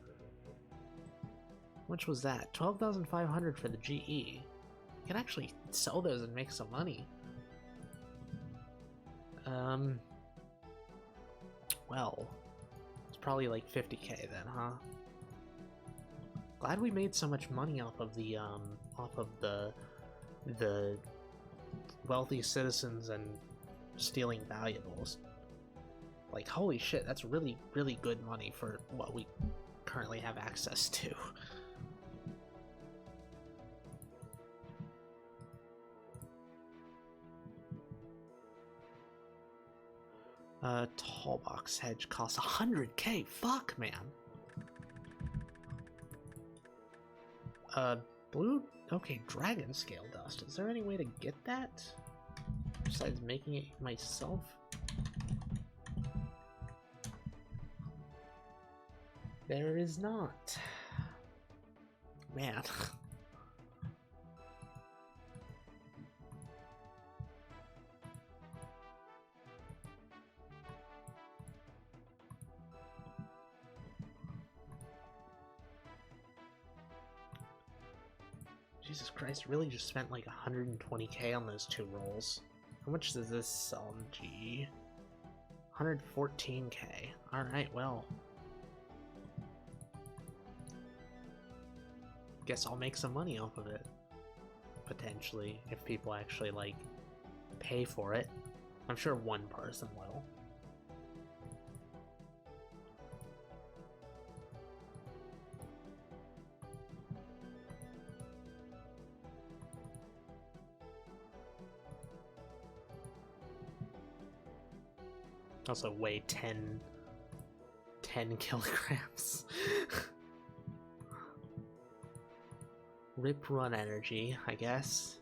How much was that? 12,500 for the GE. You can actually sell those and make some money. Well, it's probably like 50k then, huh? Glad we made so much money off of the wealthy citizens and stealing valuables. Like, holy shit, that's really, really good money for what we currently have access to. Tall box hedge costs 100k. Fuck, man. Blue. Okay, dragon scale dust. Is there any way to get that besides making it myself? There is not. Man. Jesus Christ, really just spent like 120k on those 2 rolls. How much does this sell in G? 114k. Alright, well. Guess I'll make some money off of it. Potentially, if people actually, like, pay for it. I'm sure one person will. Also weigh 10 kilograms. Rip run energy, I guess.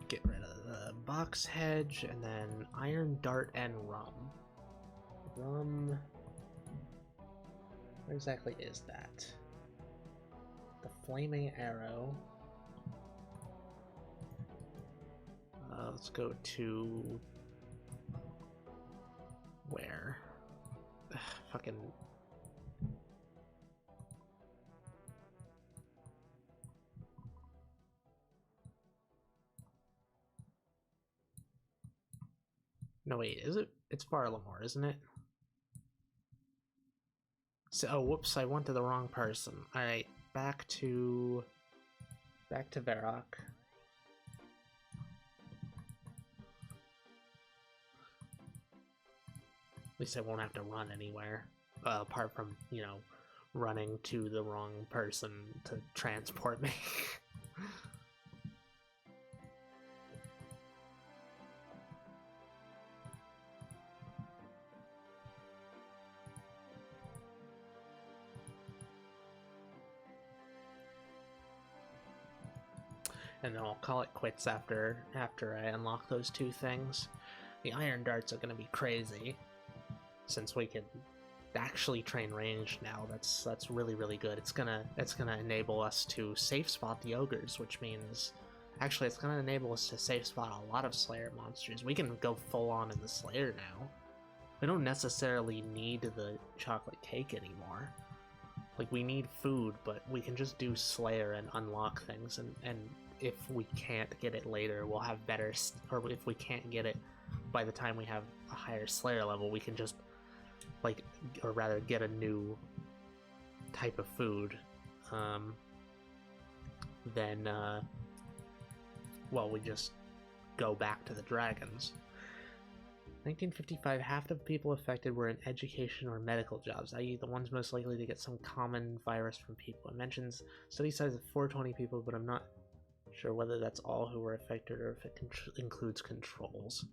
Get rid of the box hedge, and then iron dart and rum. Rum... Where exactly is that? The flaming arrow. Let's go to... Where? Ugh, fucking... No, wait, is it? It's Farlamore, isn't it? So, oh, whoops, I went to the wrong person. Alright, back to Varrock. At least I won't have to run anywhere, apart from, you know, running to the wrong person to transport me. And then I'll call it quits after I unlock those 2 things. The iron darts are gonna be crazy, since we can actually train ranged now. That's really good. It's gonna enable us to safe spot the ogres, which means actually it's gonna enable us to safe spot a lot of Slayer monsters. We can go full on in the Slayer now. We don't necessarily need the chocolate cake anymore. Like, we need food, but we can just do Slayer and unlock things, and if we can't get it later, we'll have better, or if we can't get it by the time we have a higher Slayer level, we can just, like, or rather get a new type of food, then, well, we just go back to the dragons. 1955, half of the people affected were in education or medical jobs, i.e. the ones most likely to get some common virus from people. It mentions study size of 420 people, but I'm not sure whether that's all who were affected or if it includes controls.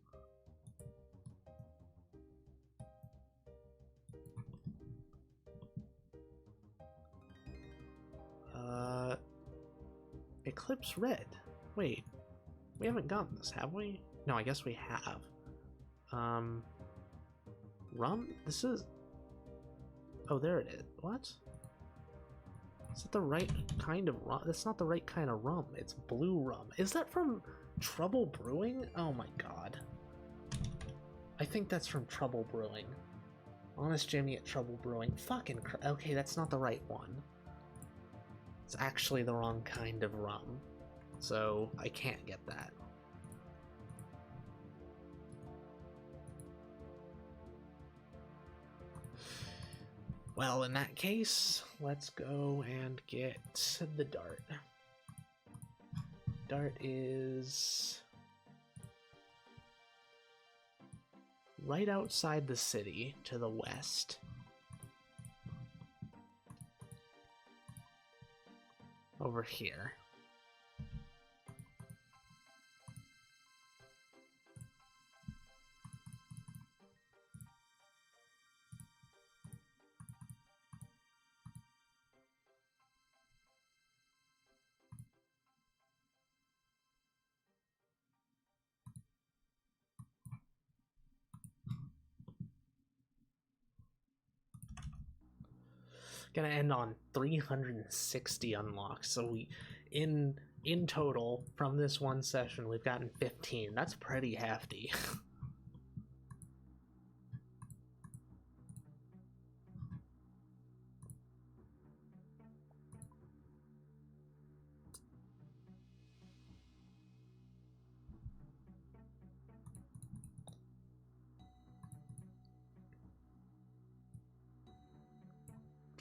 Eclipse Red. Wait, we haven't gotten this, have we? No, I guess we have. Rum? This is... Oh, there it is. What? Is that the right kind of rum? That's not the right kind of rum. It's blue rum. Is that from Trouble Brewing? Oh my god. I think that's from Trouble Brewing. Honest Jimmy at Trouble Brewing. Fucking okay, that's not the right one. It's actually the wrong kind of rum. So, I can't get that. Well, in that case, let's go and get the dart. Dart is right outside the city to the west. Over here. Gonna end on 360 unlocks. So we, in total, from this one session, we've gotten 15. That's pretty hefty.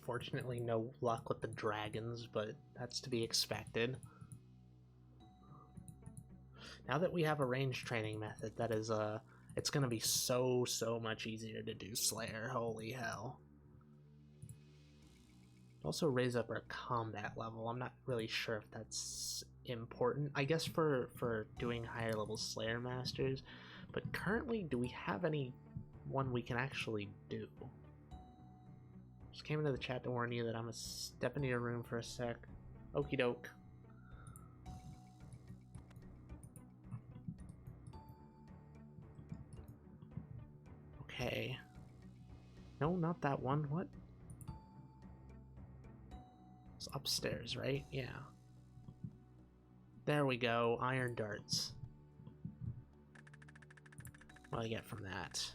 Fortunately, no luck with the dragons, but that's to be expected. Now that we have a range training method, that is, it's gonna be so much easier to do Slayer, holy hell. Also raise up our combat level. I'm not really sure if that's important. I guess for doing higher level Slayer Masters, but currently, do we have any one we can actually do? Just came into the chat to warn you that I'm gonna step into your room for a sec. Okie doke. Okay. No, not that one. What? It's upstairs, right? Yeah. There we go. Iron darts. What do I get from that?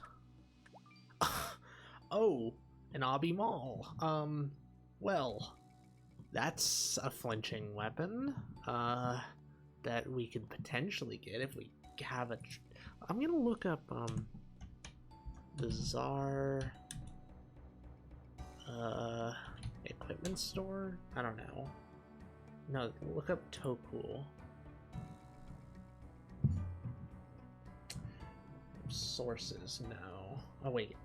Oh! An Obby Maul. Well, that's a flinching weapon, that we could potentially get if we have a... I'm gonna look up, the Czar, equipment store? I don't know. No, look up Tokul. Sources, no. Oh, wait.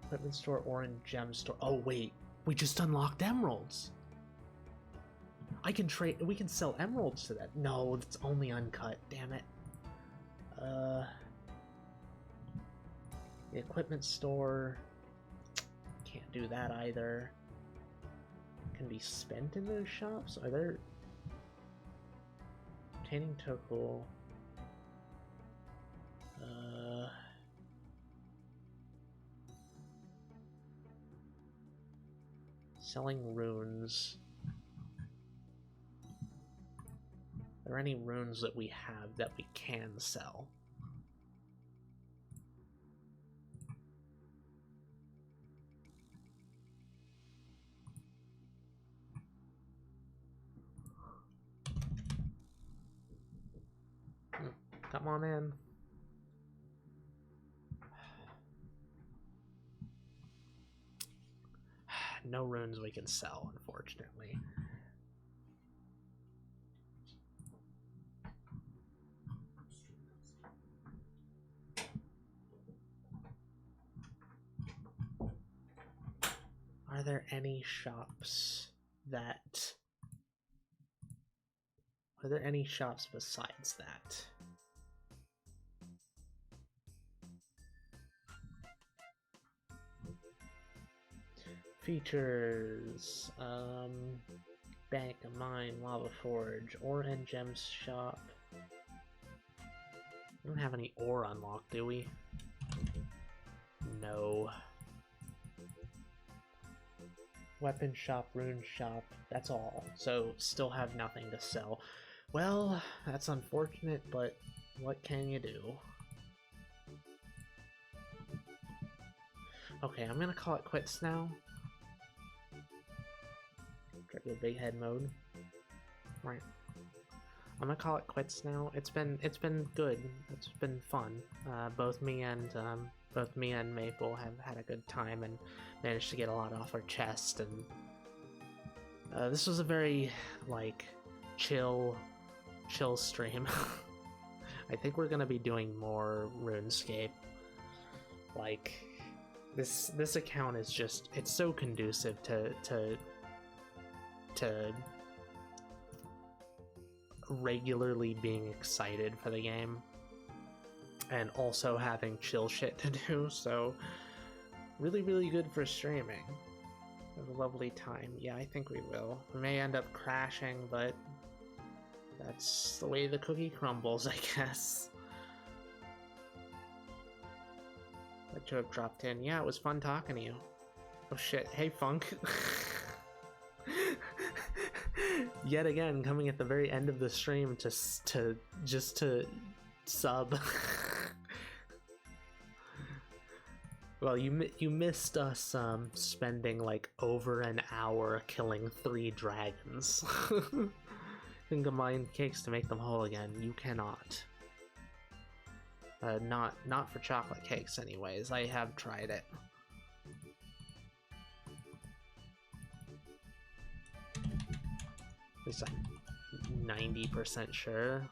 Equipment store, orange gem store. Oh wait, we just unlocked emeralds. I can trade. We can sell emeralds to that. No, it's only uncut. Damn it. The equipment store. Can't do that either. Can be spent in those shops. Are there? Obtaining Tokul. Selling runes. Are there any runes that we have that we can sell? Come on in. No runes we can sell, unfortunately. Are there any shops that... Are there any shops besides that? Features, Bank, a Mine, Lava Forge, Ore and Gems Shop. We don't have any ore unlocked, do we? No. Weapon shop, rune shop, that's all. So, still have nothing to sell. Well, that's unfortunate, but what can you do? Okay, I'm gonna call it quits now. Try to go big head mode. Right. I'm gonna call it quits now. It's been good. It's been fun. Both me and Maple have had a good time and managed to get a lot off our chest. And this was a very like chill stream. I think we're gonna be doing more RuneScape. Like this account is just, it's so conducive to regularly being excited for the game and also having chill shit to do, so really good for streaming. Have a lovely time. Yeah, I think we will. We may end up crashing, but that's the way the cookie crumbles, I guess. Glad to have dropped in. Yeah, it was fun talking to you. Oh shit, hey Funk. yet again coming at the very end of the stream to just to sub. Well, you missed us spending like over an hour killing 3 dragons. You can combine cakes to make them whole again. You cannot. Not for chocolate cakes anyways. I have tried it. At least I'm 90% sure.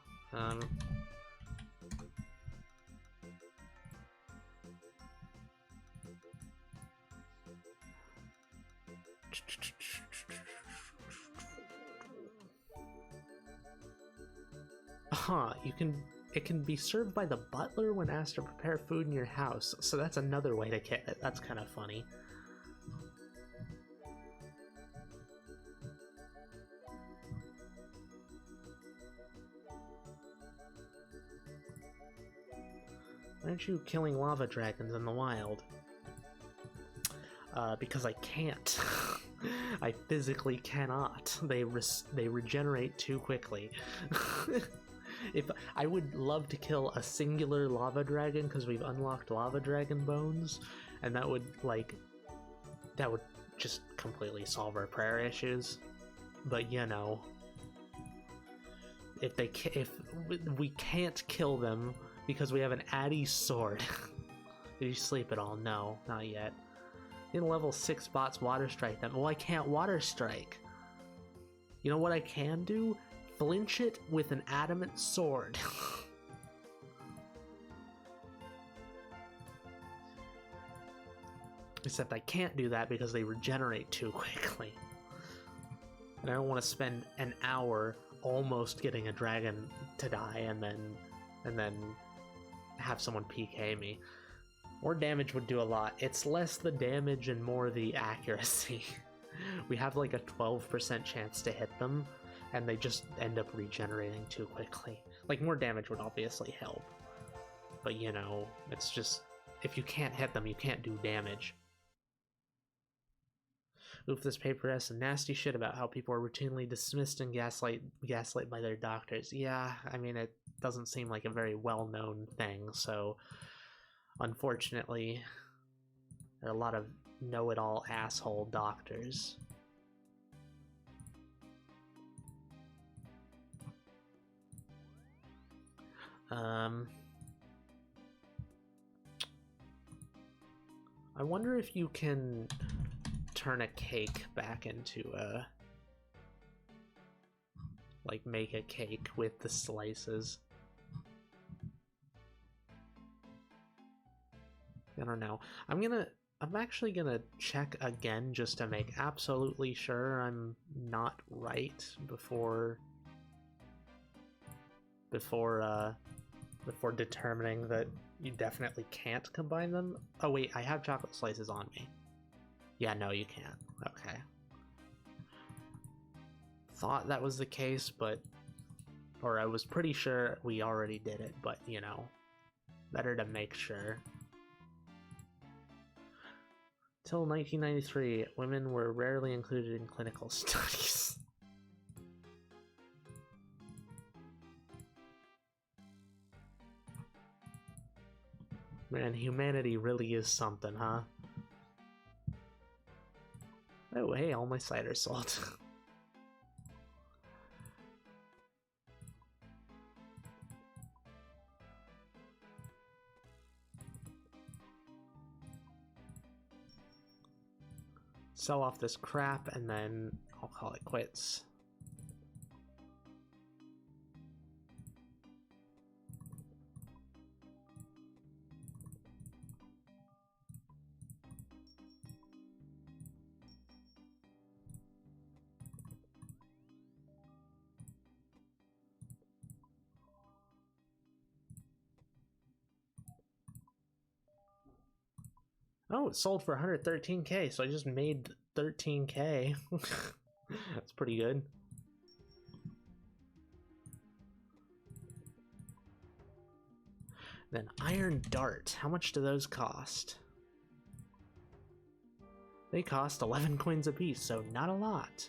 It can be served by the butler when asked to prepare food in your house, so that's another way to get it. That's kind of funny. Why aren't you killing lava dragons in the wild? Because I can't. I physically cannot. They regenerate too quickly. If I would love to kill a singular lava dragon because we've unlocked lava dragon bones, and that would just completely solve our prayer issues. But you know, if we can't kill them because we have an Addy sword. Did you sleep at all? No, not yet. In level 6 bots water strike them. Well, I can't water strike. You know what I can do? Flinch it with an adamant sword. Except I can't do that because they regenerate too quickly. And I don't want to spend an hour almost getting a dragon to die and then have someone PK me. More damage would do a lot. It's less the damage and more the accuracy. We have like a 12% chance to hit them, and they just end up regenerating too quickly. Like, more damage would obviously help. But, you know, it's just, if you can't hit them, you can't do damage. Oof, this paper has some nasty shit about how people are routinely dismissed and gaslight by their doctors. Yeah, I mean, it doesn't seem like a very well-known thing, so unfortunately, there are a lot of know-it-all asshole doctors. I wonder if you can turn a cake back into a... like, make a cake with the slices. I don't know. I'm actually gonna check again just to make absolutely sure I'm not right before determining that you definitely can't combine them. Oh wait, I have chocolate slices on me. Yeah, no, you can't. Okay. Thought that was the case, or I was pretty sure we already did it, but you know, better to make sure. Till 1993, women were rarely included in clinical studies. Man, humanity really is something, huh? Oh, hey, all my cider salt. Sell off this crap, and then I'll call it quits. Oh, it sold for 113k, so I just made 13k. That's pretty good. Then Iron Dart. How much do those cost? They cost 11 coins apiece, so not a lot.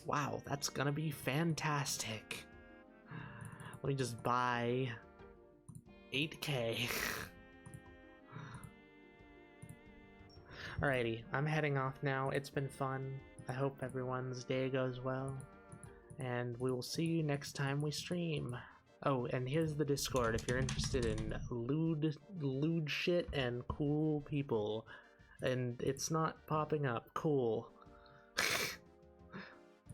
Wow, that's gonna be fantastic. Let me just buy 8K. Alrighty, I'm heading off now. It's been fun. I hope everyone's day goes well. And we will see you next time we stream. Oh, and here's the Discord if you're interested in lewd shit and cool people. And it's not popping up. Cool.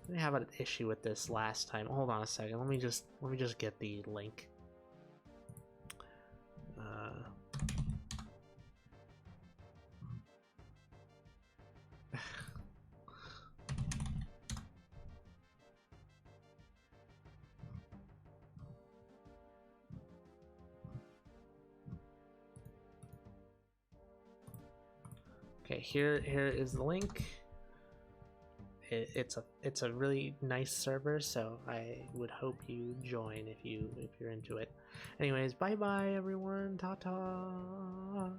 We have an issue with this last time. Hold on a second. Let me just get the link. Okay, here is the link. It's a really nice server, so I would hope you join if you're into it. Anyways, bye bye everyone. Ta ta.